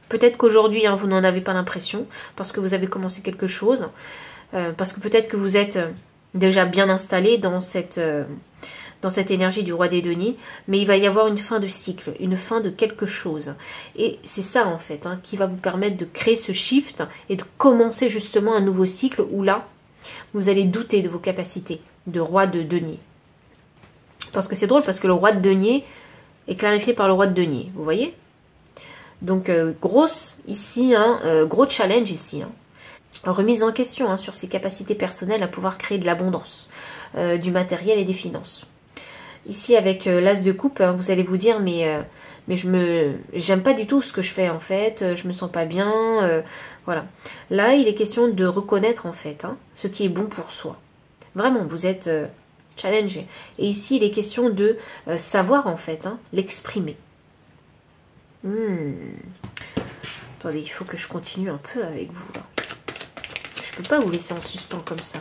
Peut-être qu'aujourd'hui, vous n'en avez pas l'impression parce que vous avez commencé quelque chose. Parce que peut-être que vous êtes déjà bien installé dans cette énergie du roi des deniers. Mais il va y avoir une fin de cycle, une fin de quelque chose. Et c'est ça en fait qui va vous permettre de créer ce shift et de commencer justement un nouveau cycle où là, vous allez douter de vos capacités de roi de denier. Parce que c'est drôle, parce que le roi de denier est clarifié par le roi de denier, vous voyez? Donc, grosse ici, gros challenge ici. Remise en question sur ses capacités personnelles à pouvoir créer de l'abondance, du matériel et des finances. Ici, avec l'as de coupe, vous allez vous dire, mais j'aime pas du tout ce que je fais en fait, je me sens pas bien, voilà. Là, il est question de reconnaître en fait ce qui est bon pour soi. Vraiment, vous êtes challengé. Et ici, il est question de savoir en fait, l'exprimer. Attendez, il faut que je continue un peu avec vous là. Je peux pas vous laisser en suspens comme ça.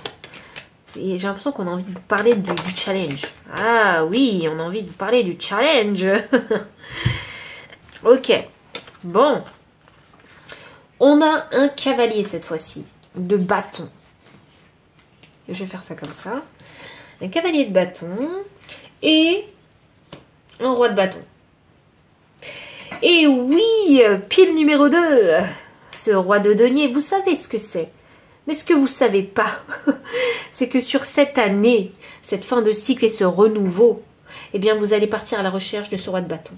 J'ai l'impression qu'on a envie de vous parler du challenge. Ah oui, on a envie de vous parler du challenge. Ok. Bon. On a un cavalier cette fois-ci, de bâton. Je vais faire ça comme ça. Un cavalier de bâton et un roi de bâton. Et oui, pile numéro 2, ce roi de denier, vous savez ce que c'est. Mais ce que vous ne savez pas, c'est que sur cette année, cette fin de cycle et ce renouveau, eh bien vous allez partir à la recherche de ce roi de bâton.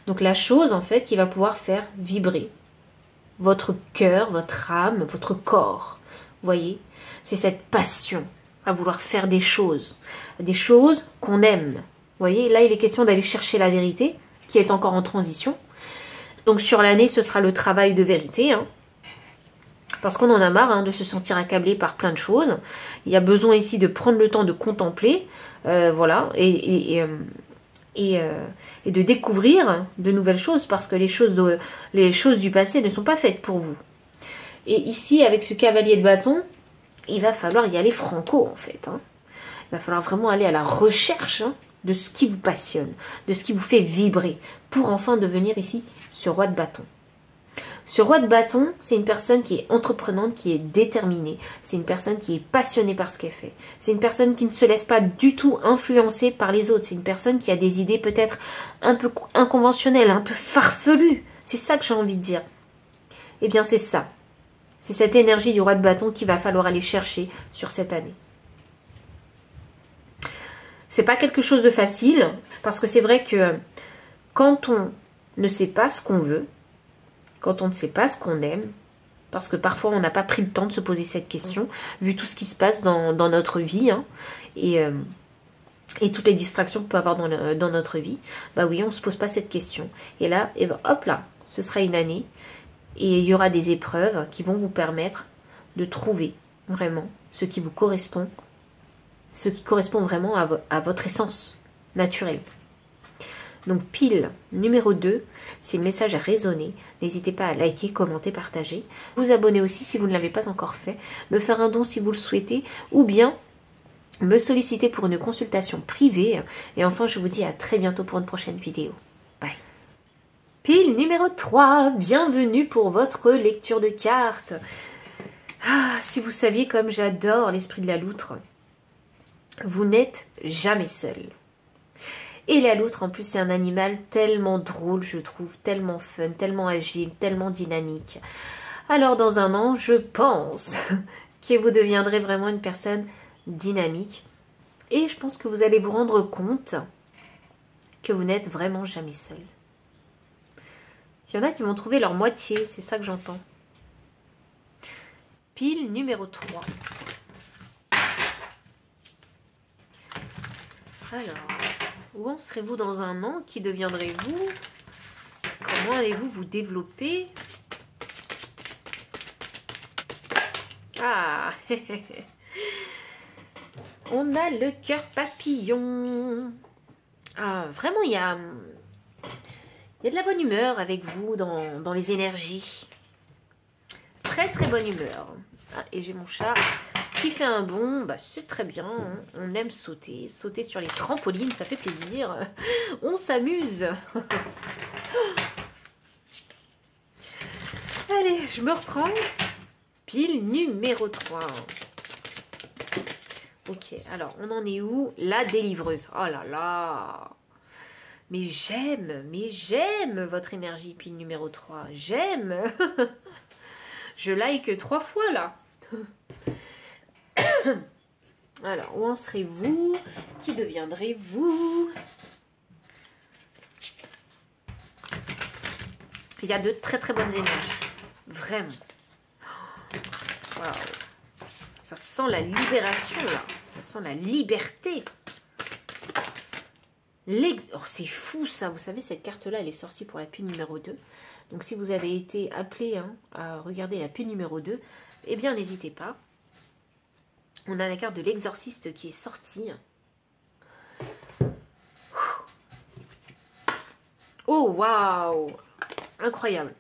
Donc la chose en fait qui va pouvoir faire vibrer votre cœur, votre âme, votre corps. Vous voyez, c'est cette passion à vouloir faire des choses qu'on aime. Vous voyez, là il est question d'aller chercher la vérité qui est encore en transition. Donc sur l'année, ce sera le travail de vérité, hein, parce qu'on en a marre de se sentir accablé par plein de choses. Il y a besoin ici de prendre le temps de contempler, voilà, et de découvrir de nouvelles choses, parce que les choses du passé ne sont pas faites pour vous. Et ici, avec ce cavalier de bâton, il va falloir y aller franco, en fait. Hein. Il va falloir vraiment aller à la recherche de ce qui vous passionne, de ce qui vous fait vibrer, pour enfin devenir ici ce roi de bâton. Ce roi de bâton, c'est une personne qui est entreprenante, qui est déterminée. C'est une personne qui est passionnée par ce qu'elle fait. C'est une personne qui ne se laisse pas du tout influencer par les autres. C'est une personne qui a des idées peut-être un peu inconventionnelles, un peu farfelues. C'est ça que j'ai envie de dire. Eh bien, c'est ça. C'est cette énergie du roi de bâton qu'il va falloir aller chercher sur cette année. C'est pas quelque chose de facile, parce que c'est vrai que quand on ne sait pas ce qu'on veut, quand on ne sait pas ce qu'on aime, parce que parfois on n'a pas pris le temps de se poser cette question, vu tout ce qui se passe dans notre vie, hein, et toutes les distractions qu'on peut avoir dans notre vie, bah oui, on ne se pose pas cette question. Et là, et ben, hop là, ce sera une année, et il y aura des épreuves qui vont vous permettre de trouver vraiment ce qui vous correspond, ce qui correspond vraiment à votre essence naturelle. Donc pile numéro 2, si le message a résonné, n'hésitez pas à liker, commenter, partager. Vous abonner aussi si vous ne l'avez pas encore fait, me faire un don si vous le souhaitez, ou bien me solliciter pour une consultation privée. Et enfin, je vous dis à très bientôt pour une prochaine vidéo. Bye. Pile numéro 3, bienvenue pour votre lecture de cartes. Ah, si vous saviez comme j'adore l'esprit de la loutre, vous n'êtes jamais seul. Et la loutre, en plus, c'est un animal tellement drôle, je trouve, tellement fun, tellement agile, tellement dynamique. Alors, dans un an, je pense que vous deviendrez vraiment une personne dynamique. Et je pense que vous allez vous rendre compte que vous n'êtes vraiment jamais seul. Il y en a qui vont trouver leur moitié, c'est ça que j'entends. Pile numéro 3. Alors, où en serez-vous dans un an? Qui deviendrez-vous? Comment allez-vous vous développer? Ah, on a le cœur papillon. Ah, vraiment, il y a de la bonne humeur avec vous dans les énergies. Très très bonne humeur. Ah, et j'ai mon chat qui fait un bond, bah, c'est très bien, hein. On aime sauter sur les trampolines, ça fait plaisir, on s'amuse. Allez, je me reprends. Pile numéro 3. Ok, alors on en est où? La délivreuse. Oh là là. Mais j'aime votre énergie, pile numéro 3. J'aime. Je like 3 fois là. Alors, où en serez-vous? Qui deviendrez-vous? Il y a de très très bonnes énergies. Vraiment. Waouh. Ça sent la libération là. Ça sent la liberté. Oh, c'est fou ça. Vous savez, cette carte-là, elle est sortie pour la pile numéro 2. Donc si vous avez été appelé à regarder la pile numéro 2, eh bien n'hésitez pas. On a la carte de l'exorciste qui est sortie. Oh, waouh! Incroyable.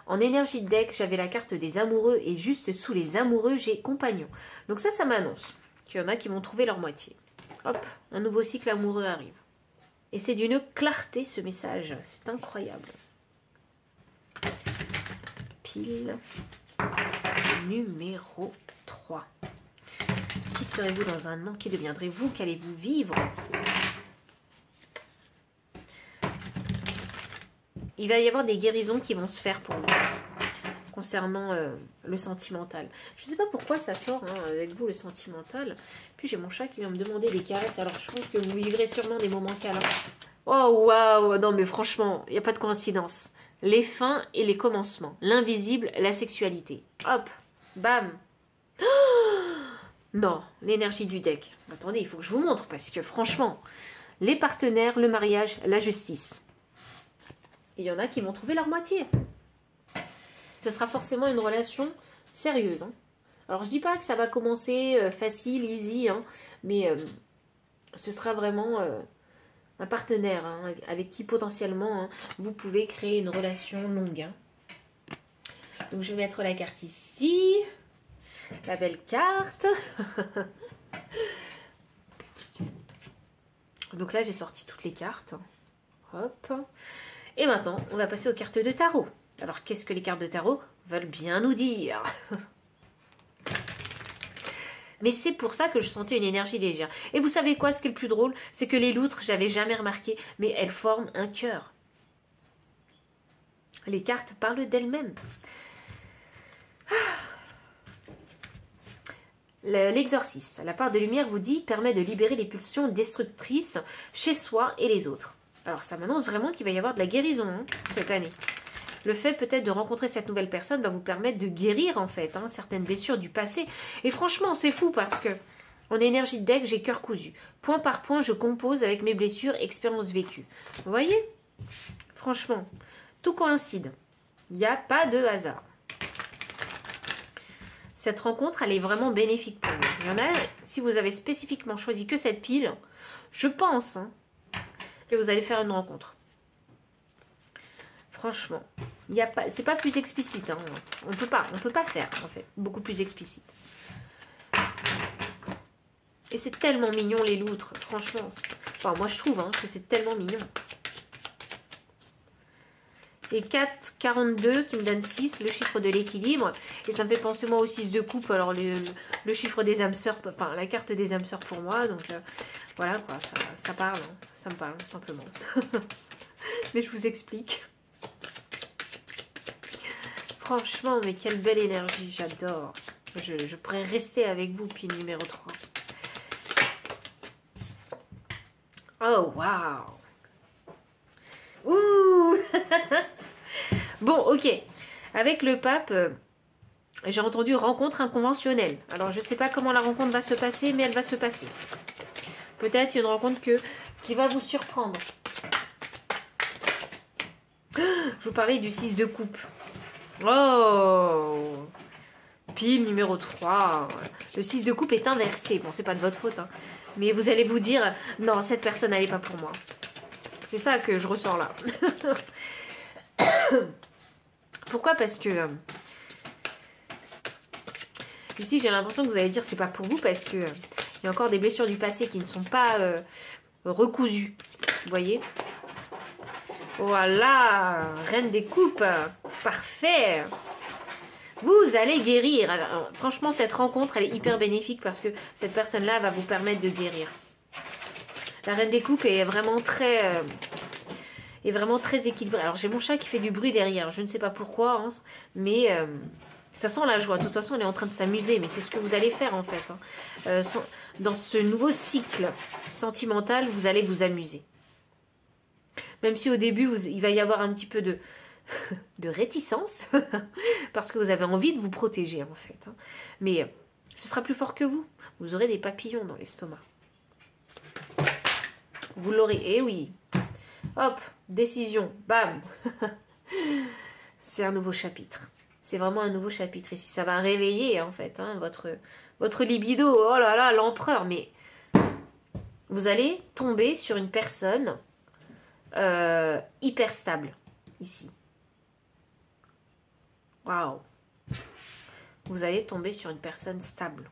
En énergie de deck, j'avais la carte des amoureux et juste sous les amoureux, j'ai compagnon. Donc ça m'annonce qu'il y en a qui vont trouver leur moitié. Hop, un nouveau cycle amoureux arrive. Et c'est d'une clarté ce message. C'est incroyable. pile numéro 3. Qui serez-vous dans un an? Qui deviendrez-vous? Qu'allez-vous vivre? Il va y avoir des guérisons qui vont se faire pour vous concernant le sentimental. Je ne sais pas pourquoi ça sort avec vous, le sentimental. Puis j'ai mon chat qui vient me demander des caresses. Alors je pense que vous vivrez sûrement des moments câlins. Oh waouh! Non mais franchement, il n'y a pas de coïncidence. Les fins et les commencements. L'invisible, la sexualité. Hop! Bam! Non, l'énergie du deck. Attendez, il faut que je vous montre parce que franchement, les partenaires, le mariage, la justice. Il y en a qui vont trouver leur moitié. Ce sera forcément une relation sérieuse. Hein. Alors, je dis pas que ça va commencer facile, easy, hein, mais ce sera vraiment un partenaire hein, avec qui potentiellement hein, vous pouvez créer une relation longue. Hein. Donc, je vais mettre la carte ici. La belle carte. Donc là, j'ai sorti toutes les cartes. Hop. Et maintenant, on va passer aux cartes de tarot. Alors, qu'est-ce que les cartes de tarot veulent bien nous dire? Mais c'est pour ça que je sentais une énergie légère. Et vous savez quoi, ce qui est le plus drôle? C'est que les loutres, j'avais jamais remarqué, mais elles forment un cœur. Les cartes parlent d'elles-mêmes. L'exorciste, la part de lumière vous dit, permet de libérer les pulsions destructrices chez soi et les autres. Alors ça m'annonce vraiment qu'il va y avoir de la guérison hein, cette année. Le fait peut-être de rencontrer cette nouvelle personne va vous permettre de guérir en fait hein, certaines blessures du passé. Et franchement c'est fou parce que en énergie de deck j'ai cœur cousu. Point par point je compose avec mes blessures, expériences vécues. Vous voyez? Franchement, tout coïncide. Il n'y a pas de hasard. Cette rencontre, elle est vraiment bénéfique pour vous. Il y en a, si vous avez spécifiquement choisi que cette pile, je pense hein, que vous allez faire une rencontre. Franchement, c'est pas plus explicite. Hein. On peut pas faire, en fait, beaucoup plus explicite. Et c'est tellement mignon, les loutres, franchement. Enfin, moi, je trouve hein, que c'est tellement mignon. Et 4, 42 qui me donne 6, le chiffre de l'équilibre. Et ça me fait penser moi au 6 de coupe. Alors le chiffre des âmes sœurs, enfin la carte des âmes sœurs pour moi. Donc voilà quoi, ça parle. Hein. Ça me parle simplement. Mais je vous explique. Franchement, mais quelle belle énergie, j'adore. Je pourrais rester avec vous, puis numéro 3. Oh waouh. Ouh. Bon, ok. Avec le pape, j'ai entendu rencontre inconventionnelle. Alors, je ne sais pas comment la rencontre va se passer, mais elle va se passer. Peut-être une rencontre qui va vous surprendre. Je vous parlais du 6 de coupe. Oh! Pile numéro 3. Le 6 de coupe est inversé. Bon, c'est pas de votre faute. Hein. Mais vous allez vous dire, non, cette personne, elle n'est pas pour moi. C'est ça que je ressens là. Pourquoi? Parce que ici j'ai l'impression que vous allez dire c'est pas pour vous parce que il y a encore des blessures du passé qui ne sont pas recousues. Vous voyez? Voilà, reine des coupes, parfait. Vous allez guérir. Alors, franchement cette rencontre elle est hyper bénéfique parce que cette personne là va vous permettre de guérir. La reine des coupes est vraiment très équilibrée. Alors j'ai mon chat qui fait du bruit derrière, je ne sais pas pourquoi, hein, mais ça sent la joie. De toute façon, elle est en train de s'amuser, mais c'est ce que vous allez faire en fait. Hein. Dans ce nouveau cycle sentimental, vous allez vous amuser. Même si au début, il va y avoir un petit peu de réticence, parce que vous avez envie de vous protéger en fait. Hein. Mais ce sera plus fort que vous. Vous aurez des papillons dans l'estomac. Vous l'aurez, eh oui. Hop, décision, bam. C'est un nouveau chapitre. C'est vraiment un nouveau chapitre ici. Ça va réveiller en fait hein, votre libido. Oh là là, l'empereur. Mais vous allez tomber sur une personne hyper stable ici. Waouh. Vous allez tomber sur une personne stable.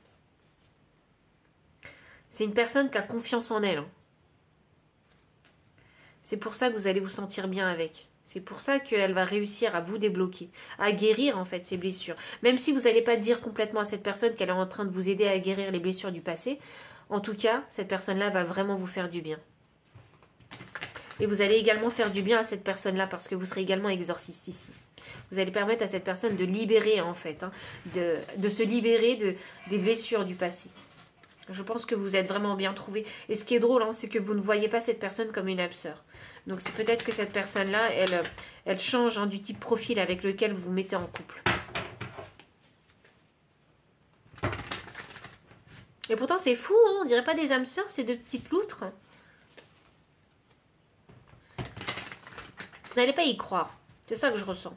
C'est une personne qui a confiance en elle. Hein. C'est pour ça que vous allez vous sentir bien avec. C'est pour ça qu'elle va réussir à vous débloquer, à guérir en fait ces blessures. Même si vous n'allez pas dire complètement à cette personne qu'elle est en train de vous aider à guérir les blessures du passé, en tout cas, cette personne-là va vraiment vous faire du bien. Et vous allez également faire du bien à cette personne-là parce que vous serez également exorciste ici. Vous allez permettre à cette personne de libérer en fait, hein, de se libérer des blessures du passé. Je pense que vous êtes vraiment bien trouvé. Et ce qui est drôle, hein, c'est que vous ne voyez pas cette personne comme une âme sœur. Donc c'est peut-être que cette personne-là, elle change hein, du type profil avec lequel vous vous mettez en couple. Et pourtant c'est fou, hein, on dirait pas des âmes sœurs, c'est de petites loutres. Vous n'allez pas y croire. C'est ça que je ressens.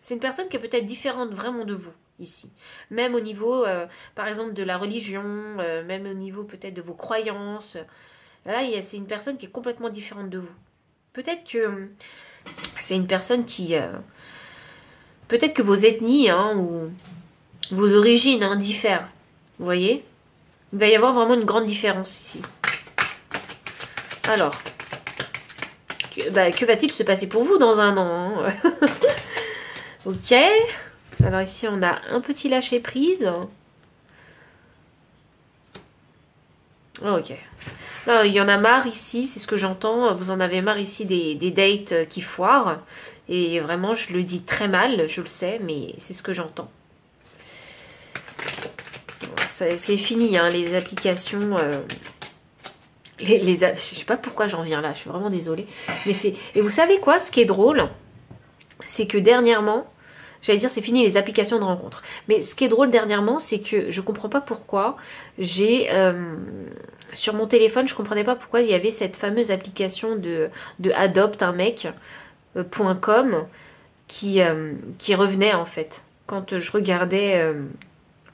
C'est une personne qui est peut-être différente vraiment de vous, ici. Même au niveau, par exemple, de la religion, même au niveau peut-être de vos croyances. Là, c'est une personne qui est complètement différente de vous. Peut-être que c'est une personne qui... peut-être que vos ethnies, hein, ou vos origines hein, diffèrent. Vous voyez? Il va y avoir vraiment une grande différence ici. Alors... que va-t-il se passer pour vous dans un an hein? Ok. Alors ici, on a un petit lâcher-prise. Ok. Là, il y en a marre ici, c'est ce que j'entends. Vous en avez marre ici des dates qui foirent. Et vraiment, je le dis très mal, je le sais, mais c'est ce que j'entends. C'est fini, hein, les applications... je sais pas pourquoi j'en viens là, je suis vraiment désolée. Mais et vous savez quoi, ce qui est drôle, c'est que dernièrement, j'allais dire c'est fini les applications de rencontres. Mais ce qui est drôle dernièrement, c'est que je comprends pas pourquoi j'ai sur mon téléphone, je comprenais pas pourquoi il y avait cette fameuse application de Adopte un mec.com qui revenait en fait mais je regardais.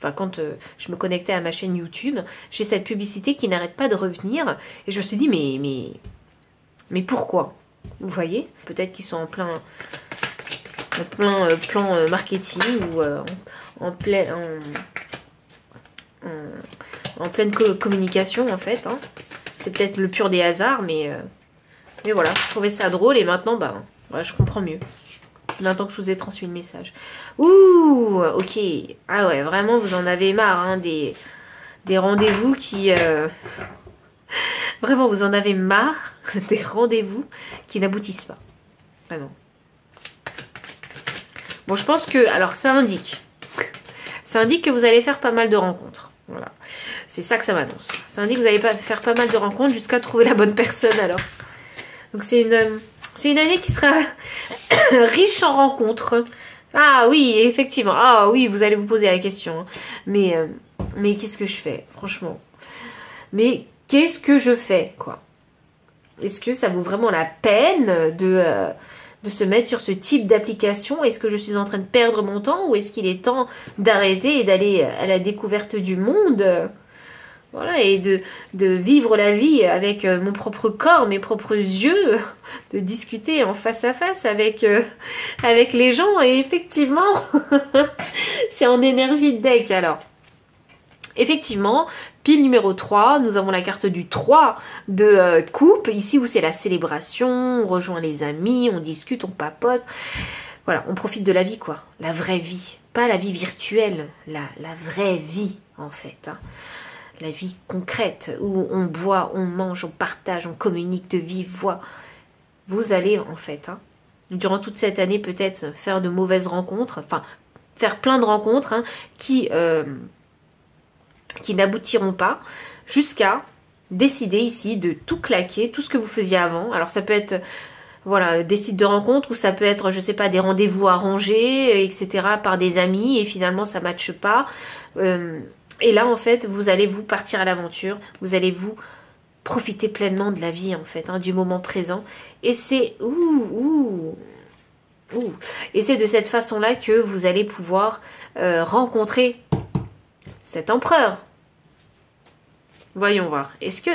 Enfin, quand je me connectais à ma chaîne YouTube, j'ai cette publicité qui n'arrête pas de revenir. Et je me suis dit, mais pourquoi? Vous voyez? Peut-être qu'ils sont en plein plan marketing ou en pleine communication, en fait. Hein. C'est peut-être le pur des hasards, mais voilà, je trouvais ça drôle. Et maintenant, voilà, je comprends mieux. Maintenant que je vous ai transmis le message. Ouh, ok. Ah ouais, vraiment, vous en avez marre hein, des rendez-vous qui... Vraiment, vous en avez marre des rendez-vous qui n'aboutissent pas. Vraiment. Bon, je pense que... Alors, ça indique. Ça indique que vous allez faire pas mal de rencontres. Voilà. C'est ça que ça m'annonce. Ça indique que vous allez faire pas mal de rencontres jusqu'à trouver la bonne personne, alors. Donc, c'est une année qui sera riche en rencontres. Ah oui, effectivement. Ah oui, vous allez vous poser la question. Mais qu'est-ce que je fais, franchement? Mais qu'est-ce que je fais, quoi? Est-ce que ça vaut vraiment la peine de se mettre sur ce type d'application? Est-ce que je suis en train de perdre mon temps? Ou est-ce qu'il est temps d'arrêter et d'aller à la découverte du monde? Voilà, et de vivre la vie avec mon propre corps, mes propres yeux, de discuter en face à face avec les gens. Et effectivement, c'est en énergie de deck alors. Effectivement, pile numéro 3, nous avons la carte du 3 de coupe, ici où c'est la célébration, on rejoint les amis, on discute, on papote. Voilà, on profite de la vie quoi, la vraie vie, pas la vie virtuelle, la vraie vie en fait. Hein. La vie concrète, où on boit, on mange, on partage, on communique de vive voix. Vous allez, en fait, hein, durant toute cette année, peut-être faire de mauvaises rencontres, enfin, faire plein de rencontres hein, qui n'aboutiront pas, jusqu'à décider ici de tout claquer, tout ce que vous faisiez avant. Alors, ça peut être... Voilà, des sites de rencontres ou ça peut être, je sais pas, des rendez-vous arrangés, etc. par des amis et finalement ça ne matche pas. Et là, en fait, vous allez vous partir à l'aventure, vous allez vous profiter pleinement de la vie, en fait, hein, du moment présent. Et c'est... Et c'est de cette façon-là que vous allez pouvoir rencontrer cet empereur. Voyons voir. Est-ce que...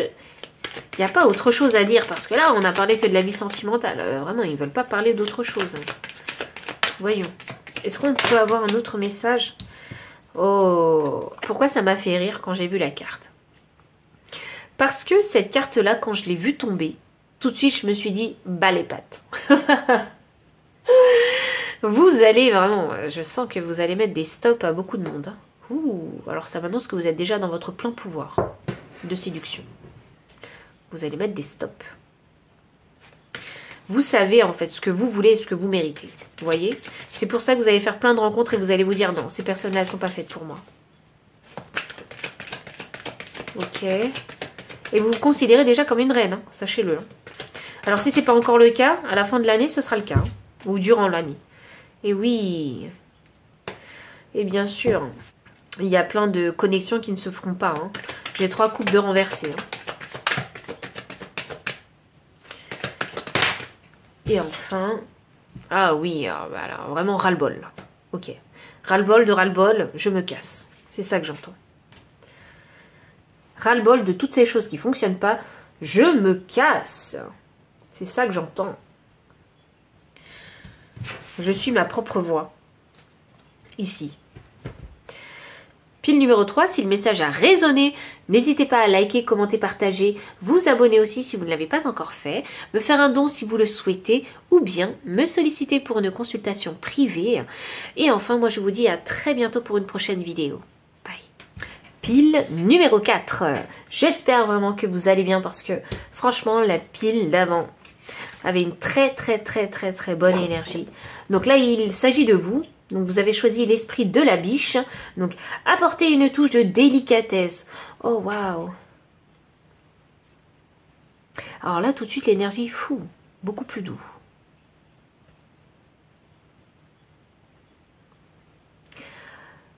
Il n'y a pas autre chose à dire? Parce que là, on a parlé que de la vie sentimentale. Vraiment, ils ne veulent pas parler d'autre chose. Voyons. Est-ce qu'on peut avoir un autre message? Oh, pourquoi ça m'a fait rire quand j'ai vu la carte? Parce que cette carte-là, quand je l'ai vue tomber, tout de suite, je me suis dit, bas les pattes. Vous allez vraiment, je sens que vous allez mettre des stops à beaucoup de monde. Hein. Ouh, alors ça m'annonce que vous êtes déjà dans votre plein pouvoir de séduction. Vous allez mettre des stops. Vous savez en fait ce que vous voulez et ce que vous méritez. Vous voyez? C'est pour ça que vous allez faire plein de rencontres et vous allez vous dire non, ces personnes-là, elles ne sont pas faites pour moi. Ok. Et vous vous considérez déjà comme une reine, hein, sachez-le. Hein. Alors si ce n'est pas encore le cas, à la fin de l'année, ce sera le cas. Hein, ou durant l'année. Et oui. Et bien sûr, il y a plein de connexions qui ne se feront pas. Hein. J'ai 3 coupes de renversées. Hein. Et enfin, ah oui, voilà, vraiment ras-le-bol. Ok, ras-le-bol de ras-le-bol, je me casse. C'est ça que j'entends. Ras-le-bol de toutes ces choses qui ne fonctionnent pas, je me casse. C'est ça que j'entends. Je suis ma propre voix. Ici. Pile numéro 3, si le message a résonné, n'hésitez pas à liker, commenter, partager, vous abonner aussi si vous ne l'avez pas encore fait, me faire un don si vous le souhaitez, ou bien me solliciter pour une consultation privée. Et enfin, moi je vous dis à très bientôt pour une prochaine vidéo. Bye. Pile numéro 4. J'espère vraiment que vous allez bien parce que franchement, la pile d'avant avait une très bonne énergie. Donc là, il s'agit de vous. Donc vous avez choisi l'esprit de la biche. Donc apportez une touche de délicatesse. Oh waouh. Alors là tout de suite l'énergie fou. Beaucoup plus doux.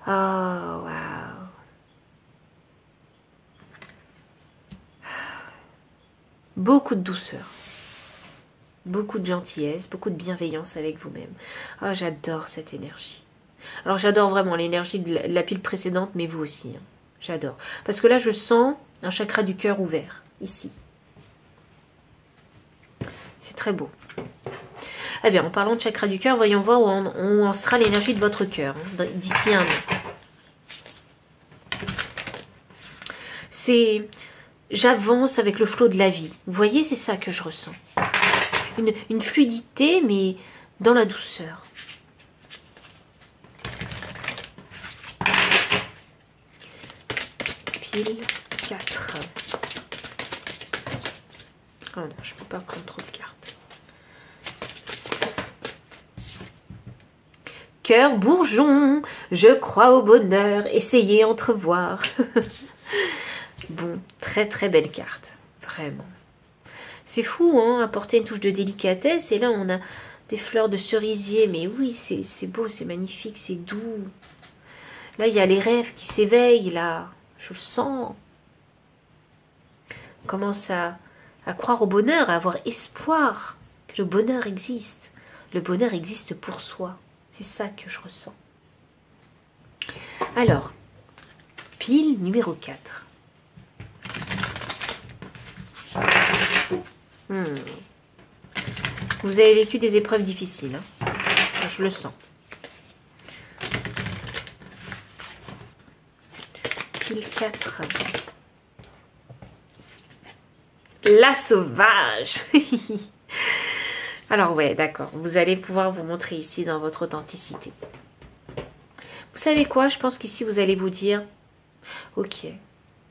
Oh waouh. Beaucoup de douceur. Beaucoup de gentillesse, beaucoup de bienveillance avec vous-même. Oh, j'adore cette énergie. Alors, j'adore vraiment l'énergie de la pile précédente, mais vous aussi. Hein. J'adore. Parce que là, je sens un chakra du cœur ouvert, ici. C'est très beau. Eh bien, en parlant de chakra du cœur, voyons voir où en sera l'énergie de votre cœur hein, d'ici un an. C'est... J'avance avec le flot de la vie. Vous voyez, c'est ça que je ressens. Une fluidité, mais dans la douceur. Pile 4. Oh non, je ne peux pas prendre trop de cartes. Cœur bourgeon, je crois au bonheur, essayez entrevoir. Bon, très belle carte, vraiment. C'est fou, hein, apporter une touche de délicatesse. Et là, on a des fleurs de cerisier. Mais oui, c'est beau, c'est magnifique, c'est doux. Là, il y a les rêves qui s'éveillent, là. Je le sens. On commence à croire au bonheur, à avoir espoir que le bonheur existe. Le bonheur existe pour soi. C'est ça que je ressens. Alors, pile numéro 4. Vous avez vécu des épreuves difficiles. Hein. Je le sens. Pile 4. La sauvage. Alors ouais, d'accord. Vous allez pouvoir vous montrer ici dans votre authenticité. Vous savez quoi? Je pense qu'ici, vous allez vous dire, ok,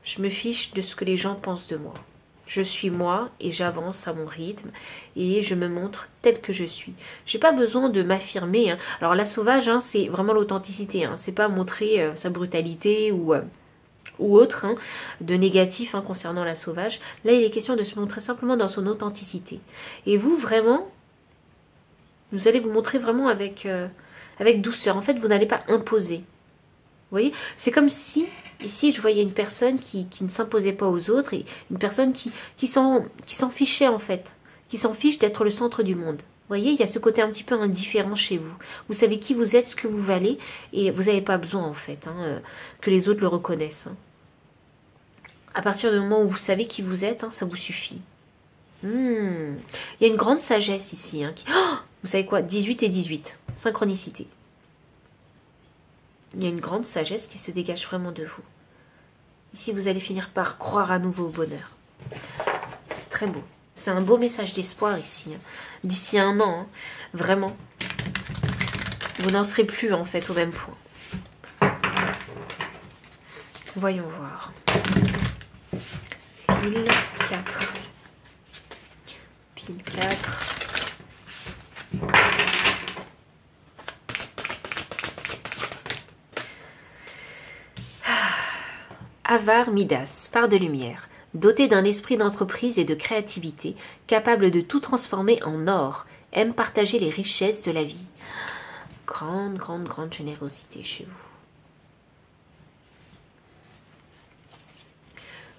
je me fiche de ce que les gens pensent de moi. Je suis moi et j'avance à mon rythme et je me montre telle que je suis. J'ai pas besoin de m'affirmer. Hein. Alors la sauvage, hein, c'est vraiment l'authenticité. Hein. C'est pas montrer sa brutalité ou autre hein, de négatif hein, concernant la sauvage. Là, il est question de se montrer simplement dans son authenticité. Et vous, vraiment, vous allez vous montrer vraiment avec douceur. En fait, vous n'allez pas imposer. Vous voyez, c'est comme si, ici, je voyais une personne qui ne s'imposait pas aux autres et une personne qui s'en fichait, en fait. Qui s'en fiche d'être le centre du monde. Vous voyez, il y a ce côté un petit peu indifférent chez vous. Vous savez qui vous êtes, ce que vous valez et vous n'avez pas besoin, en fait, hein, que les autres le reconnaissent. Hein. À partir du moment où vous savez qui vous êtes, hein, ça vous suffit. Il y a une grande sagesse ici. Hein, vous savez quoi? 18 et 18. Synchronicité. Il y a une grande sagesse qui se dégage vraiment de vous. Ici, vous allez finir par croire à nouveau au bonheur. C'est très beau. c'est un beau message d'espoir ici. Hein. D'ici un an, hein, vraiment. Vous n'en serez plus en fait au même point. Voyons voir. Pile 4. Pile 4. Avare Midas, part de lumière, doté d'un esprit d'entreprise et de créativité, capable de tout transformer en or, aime partager les richesses de la vie. Grande, grande, grande générosité chez vous.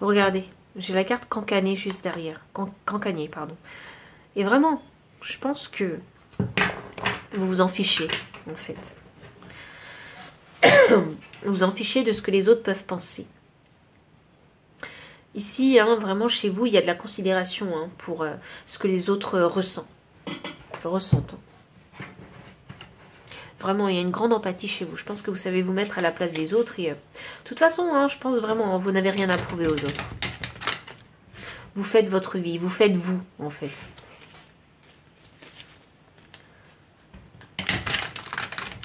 Regardez, j'ai la carte Cancané juste derrière. Cancané, pardon. Et vraiment, je pense que vous vous en fichez, en fait. Vous vous en fichez de ce que les autres peuvent penser. Ici, hein, vraiment, chez vous, il y a de la considération hein, pour ce que les autres ressentent. Vraiment, il y a une grande empathie chez vous. Je pense que vous savez vous mettre à la place des autres. Et, de toute façon, hein, je pense vraiment, hein, vous n'avez rien à prouver aux autres. Vous faites votre vie, vous faites vous, en fait.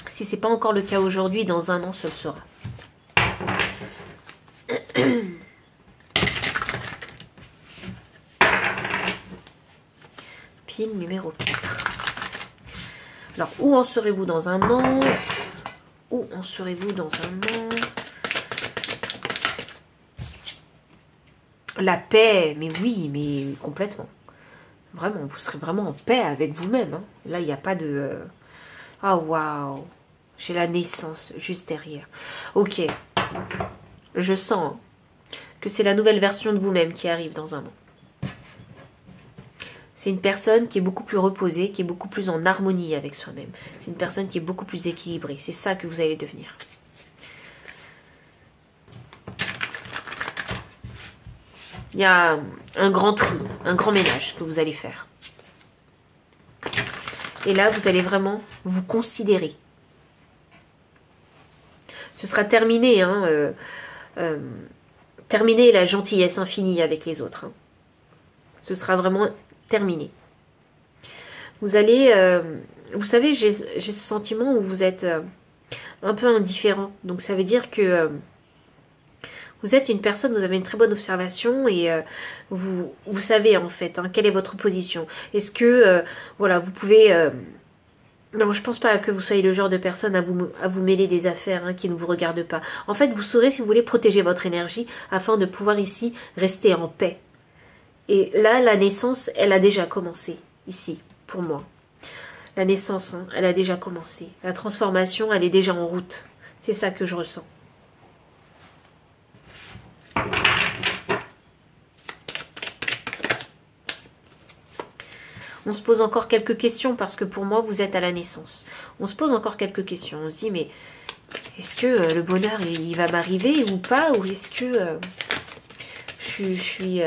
Si ce n'est pas encore le cas aujourd'hui, dans un an, ce le sera. Pile numéro 4. Alors, où en serez-vous dans un an? Où en serez-vous dans un an? La paix, mais oui, mais complètement. Vraiment, vous serez vraiment en paix avec vous-même. Hein. Là, il n'y a pas de... Ah, waouh! J'ai la naissance juste derrière. Ok. Je sens que c'est la nouvelle version de vous-même qui arrive dans un an. C'est une personne qui est beaucoup plus reposée, qui est beaucoup plus en harmonie avec soi-même. C'est une personne qui est beaucoup plus équilibrée. C'est ça que vous allez devenir. Il y a un grand tri, un grand ménage que vous allez faire. Et là, vous allez vraiment vous considérer. Ce sera terminé, hein, terminé la gentillesse infinie avec les autres. Hein. Ce sera vraiment terminé. Vous allez, vous savez, j'ai ce sentiment où vous êtes un peu indifférent. Donc ça veut dire que vous êtes une personne, vous avez une très bonne observation et vous savez en fait hein, quelle est votre position. Est-ce que voilà, vous pouvez non, je pense pas que vous soyez le genre de personne à vous mêler des affaires hein, qui ne vous regardent pas. En fait, vous saurez si vous voulez protéger votre énergie afin de pouvoir ici rester en paix. Et là, la naissance, elle a déjà commencé, ici, pour moi. La naissance, hein, elle a déjà commencé. La transformation, elle est déjà en route. C'est ça que je ressens. On se pose encore quelques questions parce que pour moi, vous êtes à la naissance. On se pose encore quelques questions. On se dit, mais est-ce que le bonheur, il va m'arriver ou pas? Ou est-ce que je suis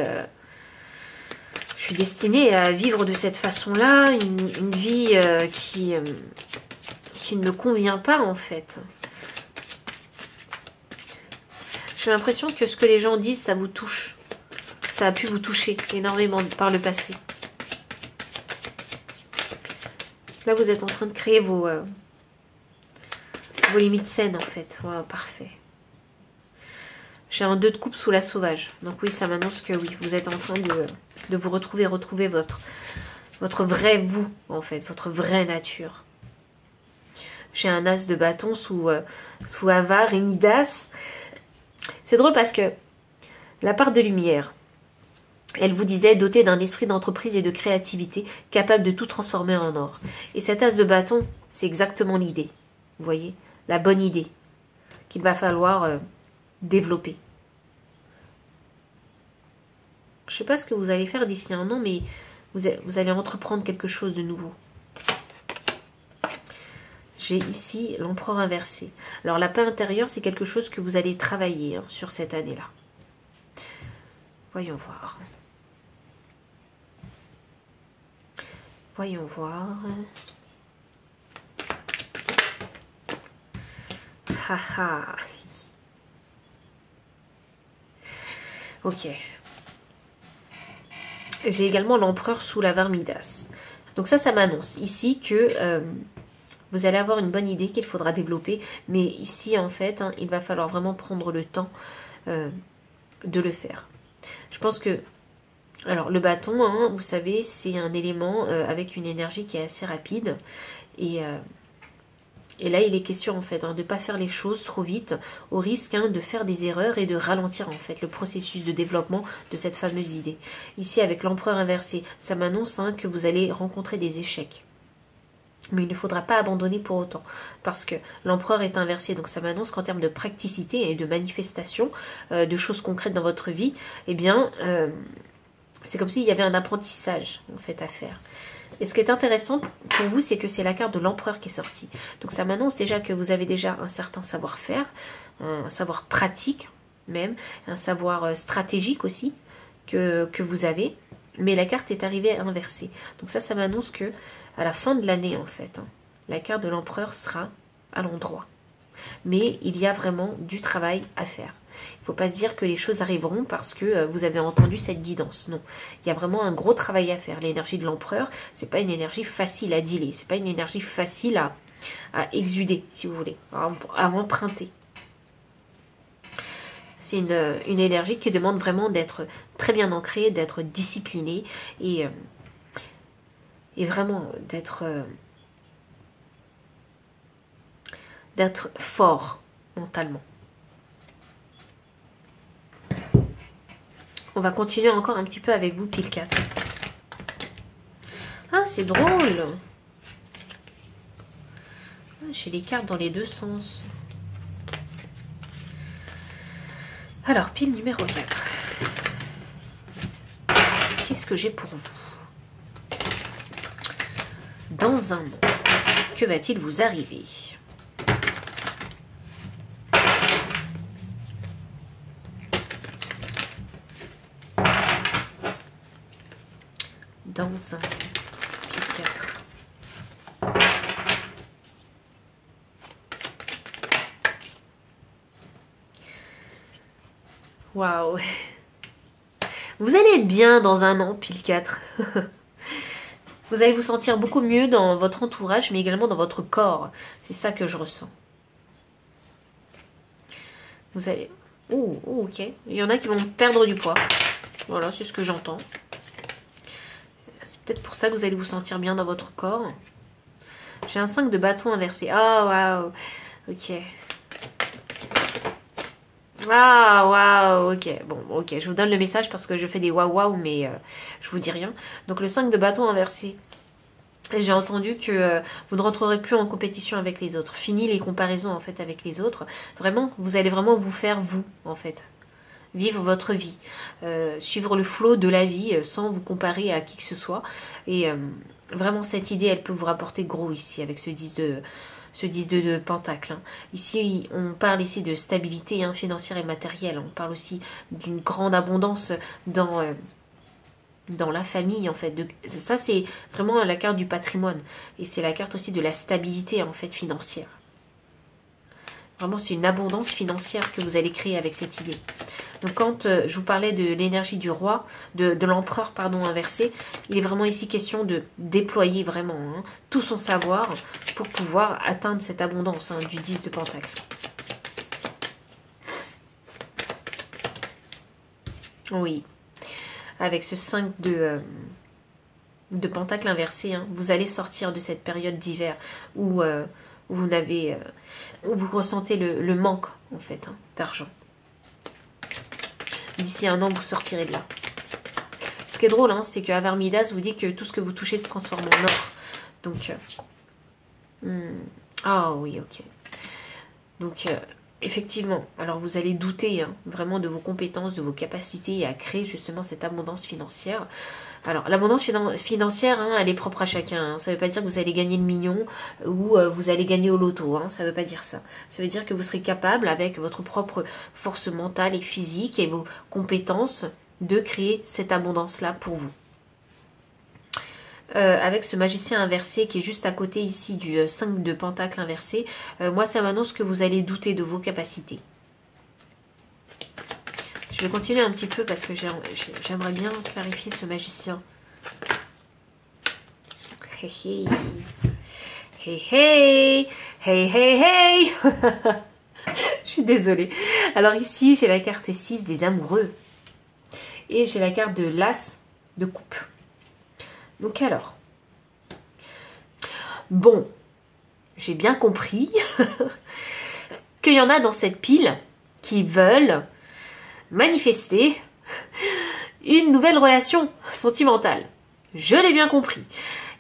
destinée à vivre de cette façon-là, une vie qui ne me convient pas en fait. J'ai l'impression que ce que les gens disent, ça vous touche. Ça a pu vous toucher énormément par le passé. Là, vous êtes en train de créer vos limites saines, en fait. Wow, parfait. J'ai un 2 de coupe sous la sauvage. Donc oui, ça m'annonce que oui, vous êtes en train de vous retrouver votre vrai vous, en fait. Votre vraie nature. J'ai un as de bâton sous Avare et Midas. C'est drôle parce que la part de lumière, elle vous disait dotée d'un esprit d'entreprise et de créativité, capable de tout transformer en or. Et cet as de bâton, c'est exactement l'idée. Vous voyez, la bonne idée qu'il va falloir développer. Je ne sais pas ce que vous allez faire d'ici un an, mais vous allez entreprendre quelque chose de nouveau. J'ai ici l'empereur inversé. Alors la paix intérieure, c'est quelque chose que vous allez travailler hein, sur cette année-là. Voyons voir. Voyons voir. Haha. Ok. J'ai également l'empereur sous l'Avar Midas. Donc ça m'annonce ici que vous allez avoir une bonne idée qu'il faudra développer. Mais ici, en fait, hein, il va falloir vraiment prendre le temps de le faire. Je pense que... Alors, le bâton, hein, vous savez, c'est un élément avec une énergie qui est assez rapide. Et là, il est question, en fait, hein, de ne pas faire les choses trop vite, au risque hein, de faire des erreurs et de ralentir, en fait, le processus de développement de cette fameuse idée. Ici, avec l'empereur inversé, ça m'annonce hein, que vous allez rencontrer des échecs. Mais il ne faudra pas abandonner pour autant, parce que l'empereur est inversé, donc ça m'annonce qu'en termes de praticité et de manifestation, de choses concrètes dans votre vie, eh bien, c'est comme s'il y avait un apprentissage, en fait, à faire. Et ce qui est intéressant pour vous, c'est que c'est la carte de l'empereur qui est sortie. Donc ça m'annonce déjà que vous avez déjà un certain savoir-faire, un savoir pratique même, un savoir stratégique aussi que vous avez. Mais la carte est arrivée inversée. Donc ça m'annonce que à la fin de l'année, en fait, hein, la carte de l'empereur sera à l'endroit. Mais il y a vraiment du travail à faire. Il ne faut pas se dire que les choses arriveront parce que vous avez entendu cette guidance. Non, il y a vraiment un gros travail à faire. L'énergie de l'empereur, ce n'est pas une énergie facile à dealer. Ce n'est pas une énergie facile à exuder, si vous voulez, à emprunter. C'est une énergie qui demande vraiment d'être très bien ancrée, d'être disciplinée et vraiment d'être fort mentalement. On va continuer encore un petit peu avec vous, pile 4. Ah, c'est drôle. J'ai les cartes dans les deux sens. Alors, pile numéro 4. Qu'est-ce que j'ai pour vous? Dans un an, que va-t-il vous arriver? Dans un an, pile 4. Waouh! Vous allez être bien dans un an, pile 4. Vous allez vous sentir beaucoup mieux dans votre entourage, mais également dans votre corps. C'est ça que je ressens. Vous allez... Oh, ok. Il y en a qui vont perdre du poids. Voilà, c'est ce que j'entends. C'est peut-être pour ça que vous allez vous sentir bien dans votre corps. J'ai un 5 de bâton inversé. Ah, waouh. Ok. Ah, waouh, ok. Bon, ok, je vous donne le message parce que je fais des waouh waouh, mais je vous dis rien. Donc le 5 de bâton inversé. J'ai entendu que vous ne rentrerez plus en compétition avec les autres. Fini les comparaisons en fait avec les autres. Vraiment, vous allez vraiment vous faire vous en fait. Vivre votre vie. Suivre le flot de la vie sans vous comparer à qui que ce soit. Et vraiment cette idée, elle peut vous rapporter gros ici avec ce 10 de pentacle. Hein. Ici, on parle ici de stabilité hein, financière et matérielle. On parle aussi d'une grande abondance dans la famille, en fait. Ça, c'est vraiment la carte du patrimoine. Et c'est la carte aussi de la stabilité, en fait, financière. Vraiment, c'est une abondance financière que vous allez créer avec cette idée. Donc, quand je vous parlais de l'énergie du roi, de l'empereur, pardon, inversé, il est vraiment ici question de déployer vraiment hein, tout son savoir pour pouvoir atteindre cette abondance hein, du 10 de pentacle. Oui. Avec ce 5 de pentacle inversé, hein, vous allez sortir de cette période d'hiver où vous ressentez le manque en fait hein, d'argent. D'ici un an, vous sortirez de là. Ce qui est drôle, hein, c'est que Avar Midas vous dit que tout ce que vous touchez se transforme en or. Donc, ah oui, ok. Donc, effectivement, alors vous allez douter hein, vraiment de vos compétences, de vos capacités à créer justement cette abondance financière. Alors, l'abondance financière, hein, elle est propre à chacun. Hein. Ça ne veut pas dire que vous allez gagner le million ou vous allez gagner au loto. Hein. Ça ne veut pas dire ça. Ça veut dire que vous serez capable, avec votre propre force mentale et physique et vos compétences, de créer cette abondance-là pour vous. Avec ce magicien inversé qui est juste à côté ici du 5 de pentacle inversé, moi ça m'annonce que vous allez douter de vos capacités. Je vais continuer un petit peu parce que j'aimerais bien clarifier ce magicien. Hey hey. Hey hey. Hey hey hey. Je suis désolée. Alors ici, j'ai la carte 6 des amoureux. Et j'ai la carte de l'as de coupe. Donc alors. Bon. J'ai bien compris qu'il y en a dans cette pile qui veulent manifester une nouvelle relation sentimentale. Je l'ai bien compris.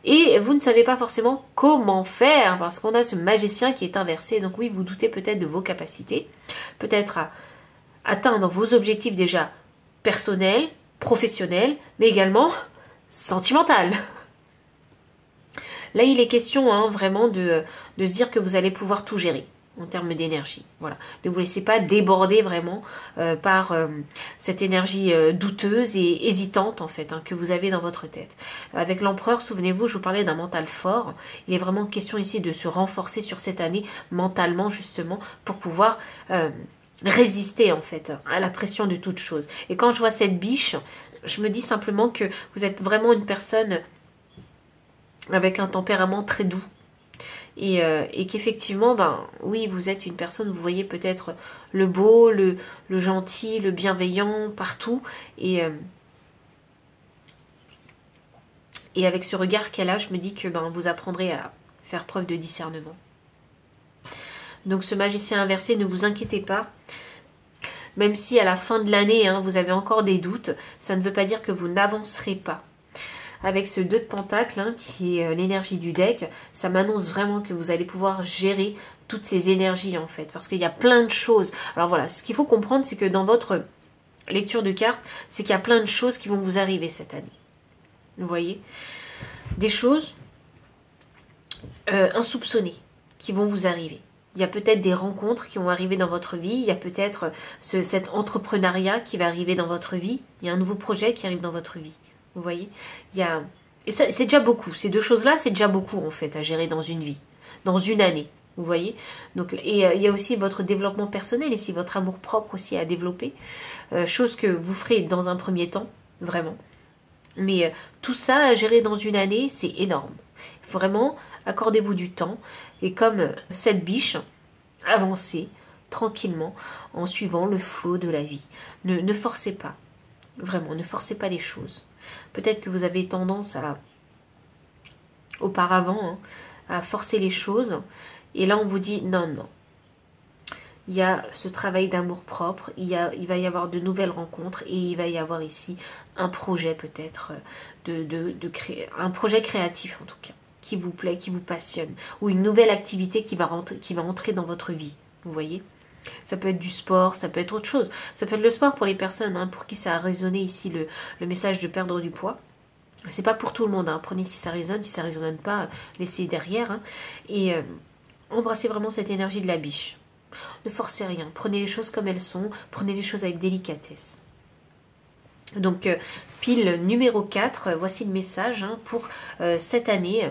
Et vous ne savez pas forcément comment faire parce qu'on a ce magicien qui est inversé. Donc oui, vous doutez peut-être de vos capacités. Peut-être à atteindre vos objectifs déjà personnels, professionnels, mais également sentimentaux. Là, il est question vraiment de se dire que vous allez pouvoir tout gérer en termes d'énergie. Voilà. Ne vous laissez pas déborder vraiment par cette énergie douteuse et hésitante en fait que vous avez dans votre tête. Avec l'empereur, souvenez-vous, je vous parlais d'un mental fort. Il est vraiment question ici de se renforcer sur cette année mentalement justement pour pouvoir résister en fait à la pression de toute chose. Et quand je vois cette biche, je me dis simplement que vous êtes vraiment une personne avec un tempérament très doux et qu'effectivement, oui, vous êtes une personne, vous voyez peut-être le beau, le gentil, le bienveillant partout et avec ce regard qu'elle a, je me dis que vous apprendrez à faire preuve de discernement. Donc ce magicien inversé, ne vous inquiétez pas. Même si à la fin de l'année, vous avez encore des doutes, ça ne veut pas dire que vous n'avancerez pas. Avec ce 2 de Pentacle, qui est l'énergie du deck, ça m'annonce vraiment que vous allez pouvoir gérer toutes ces énergies en fait. Parce qu'il y a plein de choses. Alors voilà, ce qu'il faut comprendre, c'est que dans votre lecture de cartes, c'est qu'il y a plein de choses qui vont vous arriver cette année. Vous voyez? Des choses insoupçonnées qui vont vous arriver. Il y a peut-être des rencontres qui vont arriver dans votre vie. Il y a peut-être cet entrepreneuriat qui va arriver dans votre vie. Il y a un nouveau projet qui arrive dans votre vie. Vous voyez, et ça, c'est déjà beaucoup. Ces 2 choses-là, c'est déjà beaucoup en fait à gérer dans une vie, dans une année. Vous voyez. Donc, il y a aussi votre développement personnel ici, votre amour propre aussi à développer, chose que vous ferez dans un premier temps, vraiment. Mais tout ça à gérer dans une année, c'est énorme. Vraiment, accordez-vous du temps et comme cette biche, avancez tranquillement en suivant le flot de la vie. Ne forcez pas. Vraiment, ne forcez pas les choses. Peut-être que vous avez tendance auparavant, à forcer les choses. Et là, on vous dit non, non. Il y a ce travail d'amour propre. Il va y avoir de nouvelles rencontres. Et il va y avoir ici un projet peut-être, de créer, un projet créatif en tout cas, qui vous plaît, qui vous passionne. Ou une nouvelle activité qui va entrer dans votre vie. Vous voyez ? Ça peut être du sport, ça peut être autre chose. Ça peut être le sport pour les personnes pour qui ça a résonné ici le message de perdre du poids. C'est pas pour tout le monde. Prenez si ça résonne pas, laissez derrière. Et embrassez vraiment cette énergie de la biche. Ne forcez rien. Prenez les choses comme elles sont. Prenez les choses avec délicatesse. Donc, pile numéro 4, voici le message pour cette année.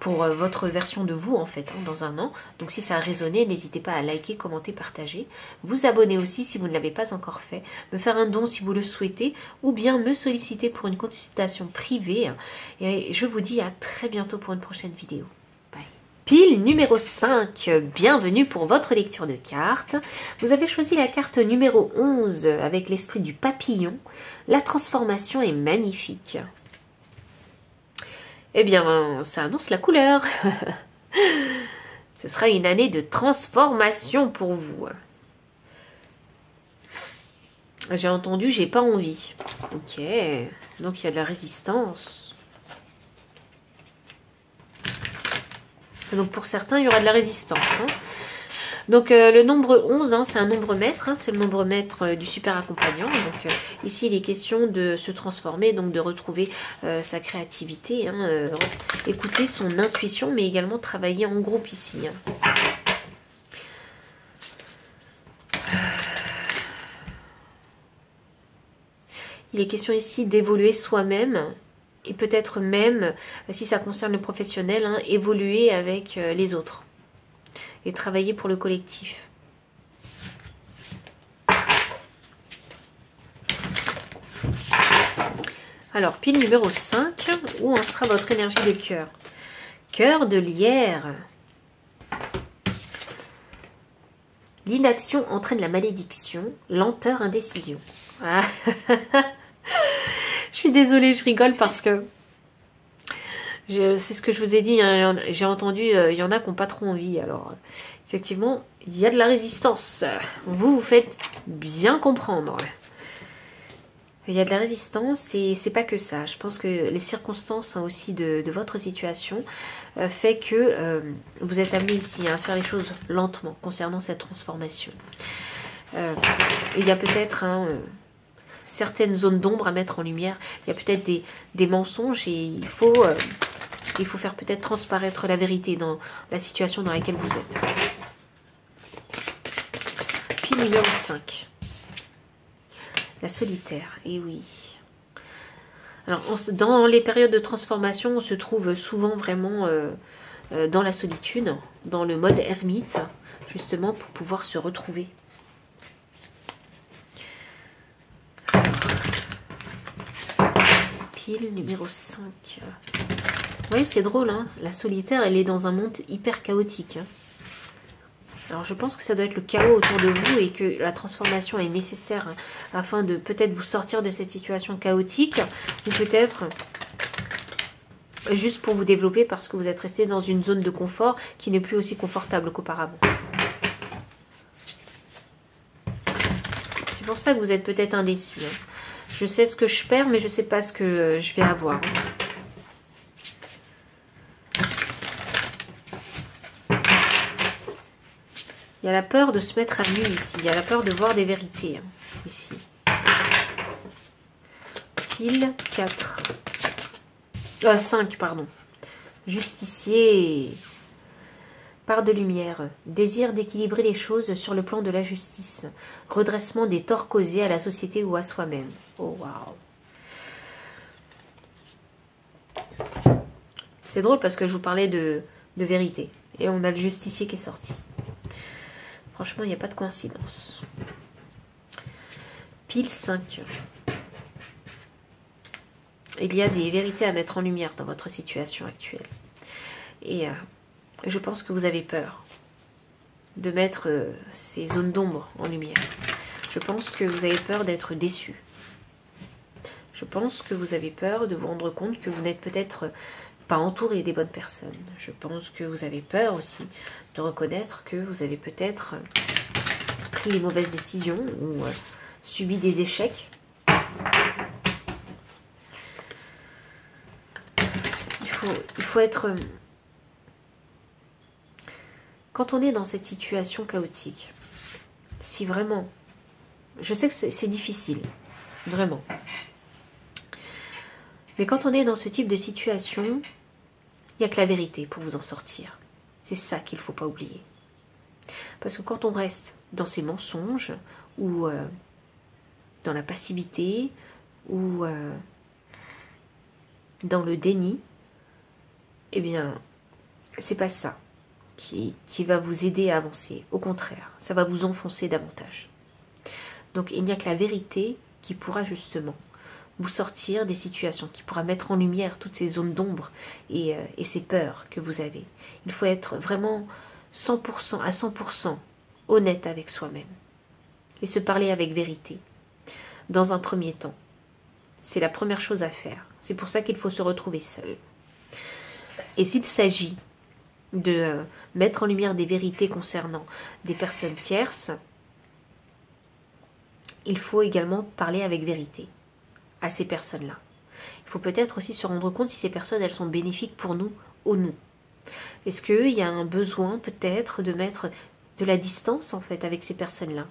Pour votre version de vous en fait dans un an. Donc si ça a résonné, n'hésitez pas à liker, commenter, partager. Vous abonner aussi si vous ne l'avez pas encore fait. Me faire un don si vous le souhaitez. Ou bien me solliciter pour une consultation privée. Et je vous dis à très bientôt pour une prochaine vidéo. Bye. Pile numéro 5. Bienvenue pour votre lecture de cartes. Vous avez choisi la carte numéro 11 avec l'esprit du papillon. La transformation est magnifique. Eh bien, ça annonce la couleur. Ce sera une année de transformation pour vous. J'ai entendu, j'ai pas envie. Ok, donc il y a de la résistance. Donc pour certains, il y aura de la résistance. Donc le nombre 11, c'est un nombre maître, c'est le nombre maître du super accompagnant. Donc ici, il est question de se transformer, donc de retrouver sa créativité, écouter son intuition, mais également travailler en groupe ici. Il est question ici d'évoluer soi-même et peut-être même, si ça concerne le professionnel, évoluer avec les autres. Et travailler pour le collectif. Alors, pile numéro 5, où en sera votre énergie de cœur? Cœur de lierre. L'inaction entraîne la malédiction, lenteur, indécision. Ah. Je suis désolée, je rigole parce que c'est ce que je vous ai dit, hein, j'ai entendu, il y en a qui n'ont pas trop envie. Alors, effectivement, il y a de la résistance. Vous faites bien comprendre. Il y a de la résistance et c'est pas que ça. Je pense que les circonstances hein, aussi de votre situation fait que vous êtes amené ici à faire les choses lentement concernant cette transformation. Il y a peut-être certaines zones d'ombre à mettre en lumière. Il y a peut-être des mensonges et il faut faire peut-être transparaître la vérité dans la situation dans laquelle vous êtes. Puis numéro 5. La solitaire, et oui. Alors, dans les périodes de transformation, on se trouve souvent vraiment dans la solitude, dans le mode ermite, justement pour pouvoir se retrouver. Pile numéro 5. Oui, c'est drôle, hein. La solitaire, elle est dans un monde hyper chaotique. Hein. Alors je pense que ça doit être le chaos autour de vous et que la transformation est nécessaire afin de peut-être vous sortir de cette situation chaotique ou peut-être juste pour vous développer parce que vous êtes resté dans une zone de confort qui n'est plus aussi confortable qu'auparavant. C'est pour ça que vous êtes peut-être indécis. Hein. Je sais ce que je perds mais je ne sais pas ce que je vais avoir. Il y a la peur de se mettre à nu ici. Il y a la peur de voir des vérités ici. Pile 4. 5, pardon. Justicier. Part de lumière. Désir d'équilibrer les choses sur le plan de la justice. Redressement des torts causés à la société ou à soi-même. Oh, waouh. C'est drôle parce que je vous parlais de vérité. Et on a le justicier qui est sorti. Franchement, il n'y a pas de coïncidence. Pile 5. Il y a des vérités à mettre en lumière dans votre situation actuelle. Et je pense que vous avez peur de mettre ces zones d'ombre en lumière. Je pense que vous avez peur d'être déçu. Je pense que vous avez peur de vous rendre compte que vous n'êtes peut-être pas entouré des bonnes personnes. Je pense que vous avez peur aussi de reconnaître que vous avez peut-être pris les mauvaises décisions ou subi des échecs. Il faut être... Quand on est dans cette situation chaotique, si vraiment... Je sais que c'est difficile, vraiment. Mais quand on est dans ce type de situation, il n'y a que la vérité pour vous en sortir. C'est ça qu'il ne faut pas oublier. Parce que quand on reste dans ces mensonges, ou dans la passivité, ou dans le déni, eh bien, c'est pas ça qui va vous aider à avancer. Au contraire, ça va vous enfoncer davantage. Donc, il n'y a que la vérité qui pourra justement vous sortir des situations, qui pourra mettre en lumière toutes ces zones d'ombre et ces peurs que vous avez. Il faut être vraiment 100% à 100% honnête avec soi-même et se parler avec vérité. Dans un premier temps, c'est la première chose à faire. C'est pour ça qu'il faut se retrouver seul. Et s'il s'agit de mettre en lumière des vérités concernant des personnes tierces, il faut également parler avec vérité à ces personnes-là. Il faut peut-être aussi se rendre compte si ces personnes, elles sont bénéfiques pour nous ou non. Est-ce qu'il y a un besoin peut-être de mettre de la distance en fait avec ces personnes-là?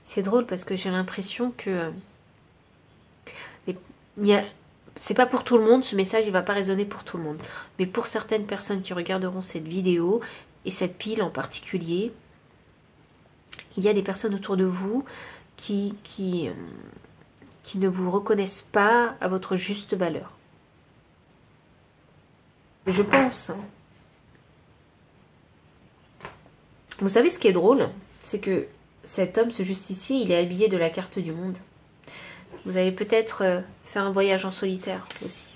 C'est drôle parce que j'ai l'impression que c'est pas pour tout le monde, ce message il va pas résonner pour tout le monde. Mais pour certaines personnes qui regarderont cette vidéo et cette pile en particulier, il y a des personnes autour de vous qui ne vous reconnaissent pas à votre juste valeur. Je pense. Vous savez ce qui est drôle, c'est que cet homme, ce justicier, il est habillé de la carte du monde. Vous allez peut-être faire un voyage en solitaire aussi.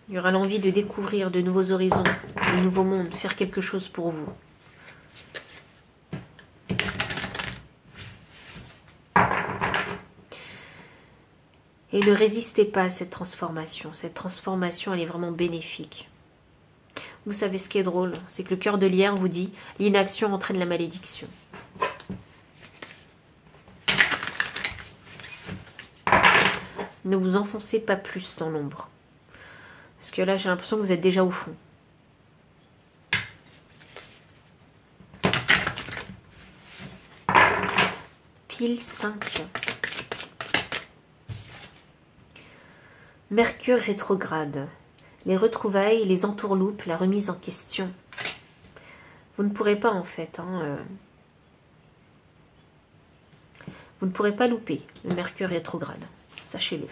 Il y aura l'envie de découvrir de nouveaux horizons, de nouveaux mondes, faire quelque chose pour vous. Et ne résistez pas à cette transformation. Cette transformation, elle est vraiment bénéfique. Vous savez ce qui est drôle, c'est que le cœur de lierre vous dit « l'inaction entraîne la malédiction ». Ne vous enfoncez pas plus dans l'ombre. Parce que là, j'ai l'impression que vous êtes déjà au fond. Pile 5. Mercure rétrograde. Les retrouvailles, les entourloupes, la remise en question. Vous ne pourrez pas en fait. Vous ne pourrez pas louper le Mercure rétrograde. Sachez-le.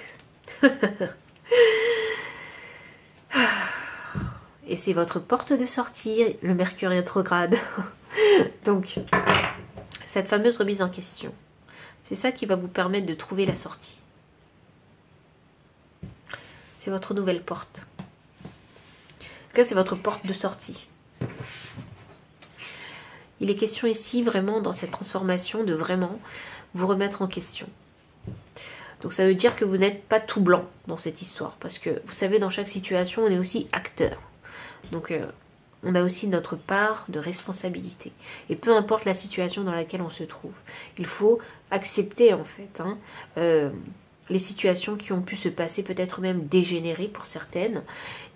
Et c'est votre porte de sortie, le Mercure rétrograde. Donc, cette fameuse remise en question. C'est ça qui va vous permettre de trouver la sortie. C'est votre nouvelle porte. Là, c'est votre porte de sortie. Il est question ici, vraiment, dans cette transformation, de vraiment vous remettre en question. Donc, ça veut dire que vous n'êtes pas tout blanc dans cette histoire. Parce que, vous savez, dans chaque situation, on est aussi acteur. Donc, on a aussi notre part de responsabilité. Et peu importe la situation dans laquelle on se trouve, il faut accepter, en fait, les situations qui ont pu se passer, peut-être même dégénérer pour certaines,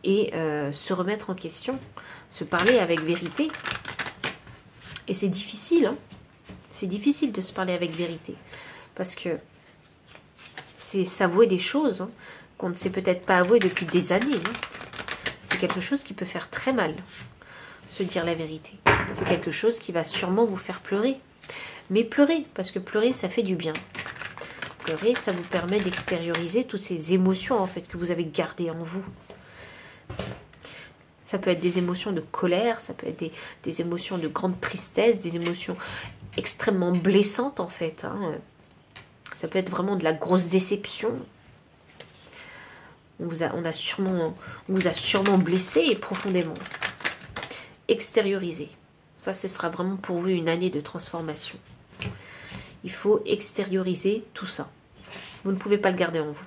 et se remettre en question, se parler avec vérité. Et c'est difficile, c'est difficile de se parler avec vérité, parce que c'est s'avouer des choses qu'on ne s'est peut-être pas avoué depuis des années. C'est quelque chose qui peut faire très mal, se dire la vérité. C'est quelque chose qui va sûrement vous faire pleurer. Mais pleurez, parce que pleurer, ça fait du bien. Pleurer, ça vous permet d'extérioriser toutes ces émotions en fait que vous avez gardées en vous. Ça peut être des émotions de colère, ça peut être des émotions de grande tristesse, des émotions extrêmement blessantes en fait. Ça peut être vraiment de la grosse déception. On vous a sûrement blessé profondément. Extérioriser. Ça, ce sera vraiment pour vous une année de transformation. Il faut extérioriser tout ça. Vous ne pouvez pas le garder en vous.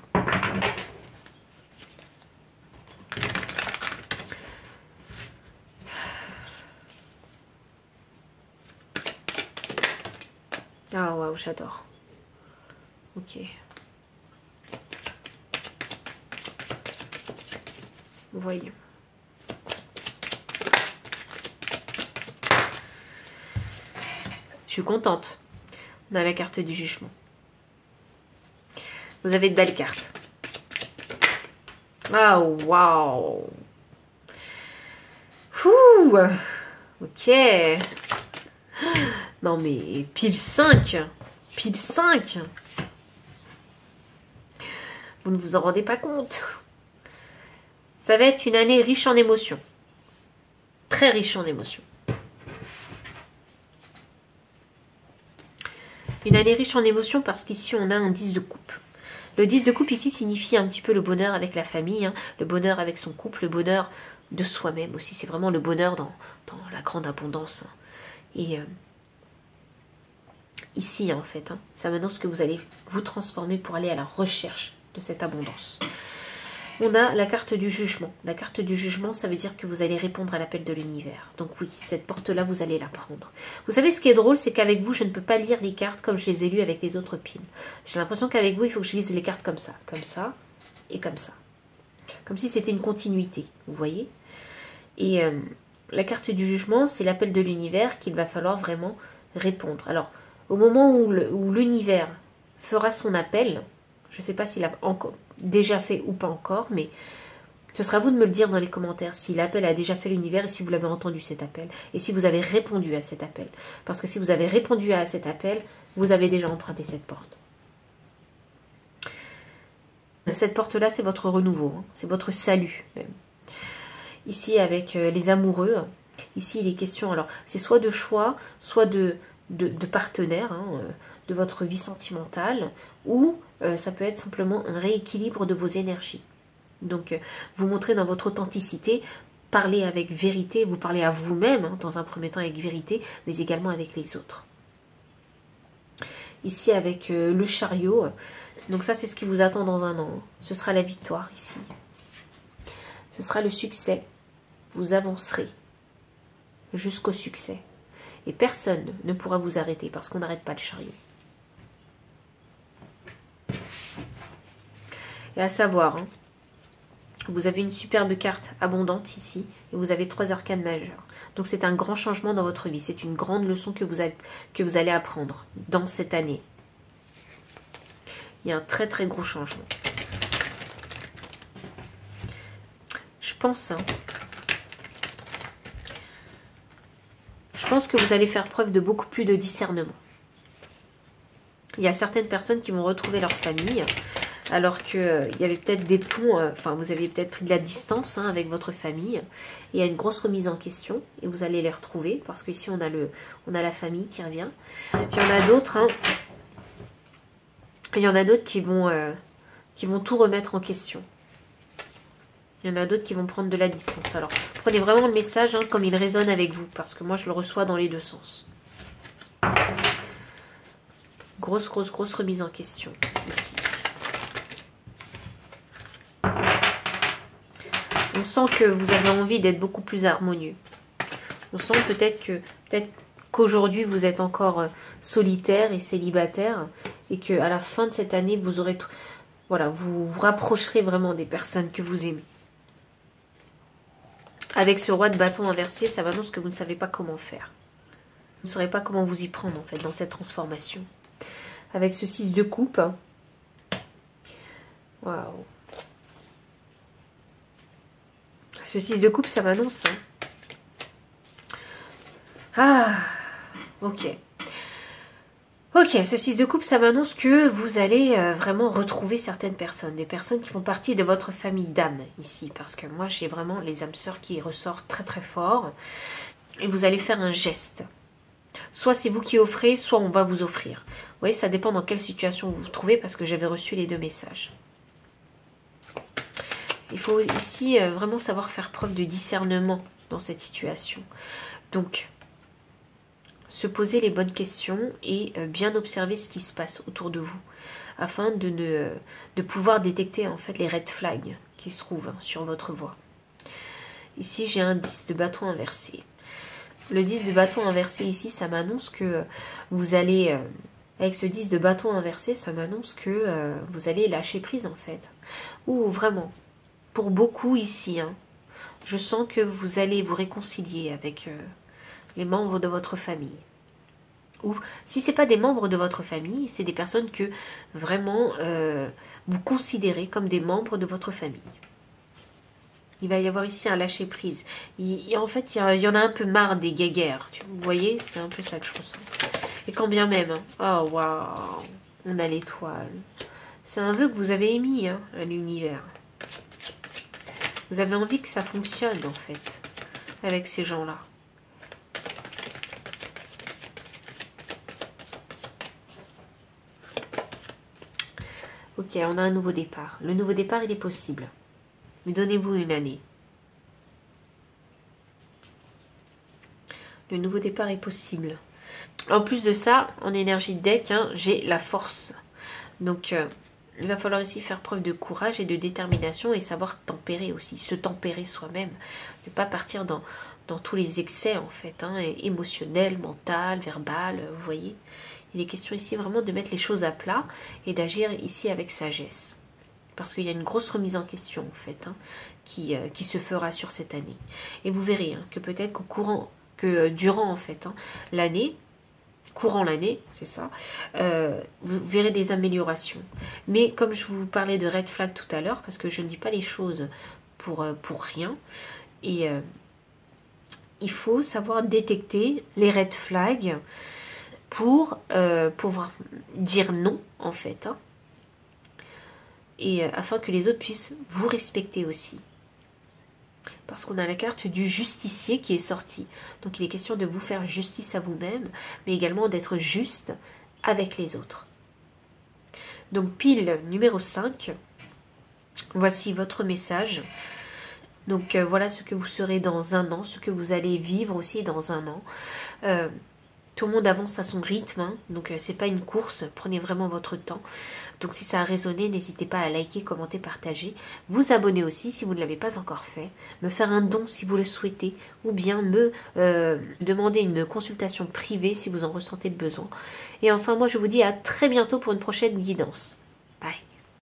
Ah waouh, j'adore. Ok. Vous voyez. Je suis contente. On a la carte du jugement. Vous avez de belles cartes. Ah, waouh. Ouh. Ok. Non mais pile 5. Pile 5. Vous ne vous en rendez pas compte. Ça va être une année riche en émotions. Très riche en émotions. Une année riche en émotions parce qu'ici on a un 10 de coupe. Le 10 de coupe ici signifie un petit peu le bonheur avec la famille, le bonheur avec son couple, le bonheur de soi-même aussi. C'est vraiment le bonheur dans la grande abondance. Et ici en fait, ça m'annonce que vous allez vous transformer pour aller à la recherche de cette abondance. On a la carte du jugement. La carte du jugement, ça veut dire que vous allez répondre à l'appel de l'univers. Donc oui, cette porte-là, vous allez la prendre. Vous savez, ce qui est drôle, c'est qu'avec vous, je ne peux pas lire les cartes comme je les ai lues avec les autres piles. J'ai l'impression qu'avec vous, il faut que je lise les cartes comme ça et comme ça. Comme si c'était une continuité, vous voyez. Et la carte du jugement, c'est l'appel de l'univers qu'il va falloir vraiment répondre. Alors, au moment où l'univers fera son appel, je ne sais pas s'il a encore déjà fait ou pas encore, mais ce sera à vous de me le dire dans les commentaires si l'appel a déjà fait l'univers et si vous l'avez entendu cet appel et si vous avez répondu à cet appel. Parce que si vous avez répondu à cet appel, vous avez déjà emprunté cette porte. Cette porte-là, c'est votre renouveau, c'est votre salut même. Ici, avec les amoureux, Ici, il est question, alors, c'est soit de choix, soit de partenaire, hein, de votre vie sentimentale, ou ça peut être simplement un rééquilibre de vos énergies. Donc, vous montrez dans votre authenticité, parlez avec vérité, vous parlez à vous-même, hein, dans un premier temps avec vérité, mais également avec les autres. Ici, avec le chariot, donc ça, c'est ce qui vous attend dans un an. Ce sera la victoire, ici. Ce sera le succès. Vous avancerez jusqu'au succès. Et personne ne pourra vous arrêter parce qu'on n'arrête pas le chariot. Et à savoir, hein, vous avez une superbe carte abondante ici et vous avez 3 arcanes majeures. Donc c'est un grand changement dans votre vie. C'est une grande leçon que vous allez apprendre dans cette année. Il y a un très très gros changement. Je pense, hein, je pense que vous allez faire preuve de beaucoup plus de discernement. Il y a certaines personnes qui vont retrouver leur famille, alors qu'il y avait peut-être des ponts, enfin vous avez peut-être pris de la distance, hein, avec votre famille. Et il y a une grosse remise en question et vous allez les retrouver parce qu'ici on a la famille qui revient. Puis il y en a d'autres, hein, il y en a d'autres qui vont tout remettre en question. Il y en a d'autres qui vont prendre de la distance. Alors, prenez vraiment le message, hein, comme il résonne avec vous, parce que moi, je le reçois dans les deux sens. Grosse remise en question, ici. On sent que vous avez envie d'être beaucoup plus harmonieux. On sent peut-être qu'aujourd'hui, vous êtes encore solitaire et célibataire, et qu'à la fin de cette année, vous aurez... Voilà, vous vous rapprocherez vraiment des personnes que vous aimez. Avec ce roi de bâton inversé, ça m'annonce que vous ne savez pas comment faire. Vous ne saurez pas comment vous y prendre, en fait, dans cette transformation. Avec ce 6 de coupe. Waouh. Ce 6 de coupe, ça m'annonce. Hein. Ah, ok. Ok, ce 6 de coupe, ça m'annonce que vous allez vraiment retrouver certaines personnes. Des personnes qui font partie de votre famille d'âmes ici. Parce que moi, j'ai vraiment les âmes sœurs qui ressortent très très fort. Et vous allez faire un geste. Soit c'est vous qui offrez, soit on va vous offrir. Vous voyez, ça dépend dans quelle situation vous vous trouvez parce que j'avais reçu les deux messages. Il faut ici vraiment savoir faire preuve de discernement dans cette situation. Donc... se poser les bonnes questions et bien observer ce qui se passe autour de vous afin de pouvoir détecter en fait les red flags qui se trouvent, hein, sur votre voie. Ici j'ai un 10 de bâton inversé. Le 10 de bâton inversé ici, ça m'annonce que vous allez, avec ce 10 de bâton inversé, ça m'annonce que vous allez lâcher prise en fait. Ou vraiment, pour beaucoup ici, hein, je sens que vous allez vous réconcilier avec... les membres de votre famille. Ou si ce n'est pas des membres de votre famille, c'est des personnes que vraiment vous considérez comme des membres de votre famille. Il va y avoir ici un lâcher-prise. En fait, il y en a un peu marre des guéguerres. Vous voyez, c'est un peu ça que je ressens. Et quand bien même, hein, oh waouh, on a l'étoile. C'est un vœu que vous avez émis, hein, à l'univers. Vous avez envie que ça fonctionne, en fait, avec ces gens-là. Ok, on a un nouveau départ. Le nouveau départ, il est possible. Mais donnez-vous une année. Le nouveau départ est possible. En plus de ça, en énergie de deck, hein, j'ai la force. Donc, il va falloir ici faire preuve de courage et de détermination et savoir tempérer aussi. Se tempérer soi-même. Ne pas partir dans tous les excès, en fait. Hein, émotionnel, mental, verbal, vous voyez. Il est question ici vraiment de mettre les choses à plat et d'agir ici avec sagesse. Parce qu'il y a une grosse remise en question, en fait, hein, qui se fera sur cette année. Et vous verrez, hein, que peut-être durant, en fait, hein, l'année, courant l'année, c'est ça, vous verrez des améliorations. Mais comme je vous parlais de red flag tout à l'heure, parce que je ne dis pas les choses pour rien, et il faut savoir détecter les red flags pour pouvoir dire non, en fait, hein, et afin que les autres puissent vous respecter aussi. parce qu'on a la carte du justicier qui est sortie. Donc il est question de vous faire justice à vous-même, mais également d'être juste avec les autres. Donc pile numéro 5, voici votre message. Donc voilà ce que vous serez dans un an, ce que vous allez vivre aussi dans un an. Tout le monde avance à son rythme, hein, donc c'est pas une course, prenez vraiment votre temps. Donc si ça a résonné, n'hésitez pas à liker, commenter, partager. Vous abonner aussi si vous ne l'avez pas encore fait. Me faire un don si vous le souhaitez. Ou bien me demander une consultation privée si vous en ressentez le besoin. Et enfin, moi je vous dis à très bientôt pour une prochaine guidance.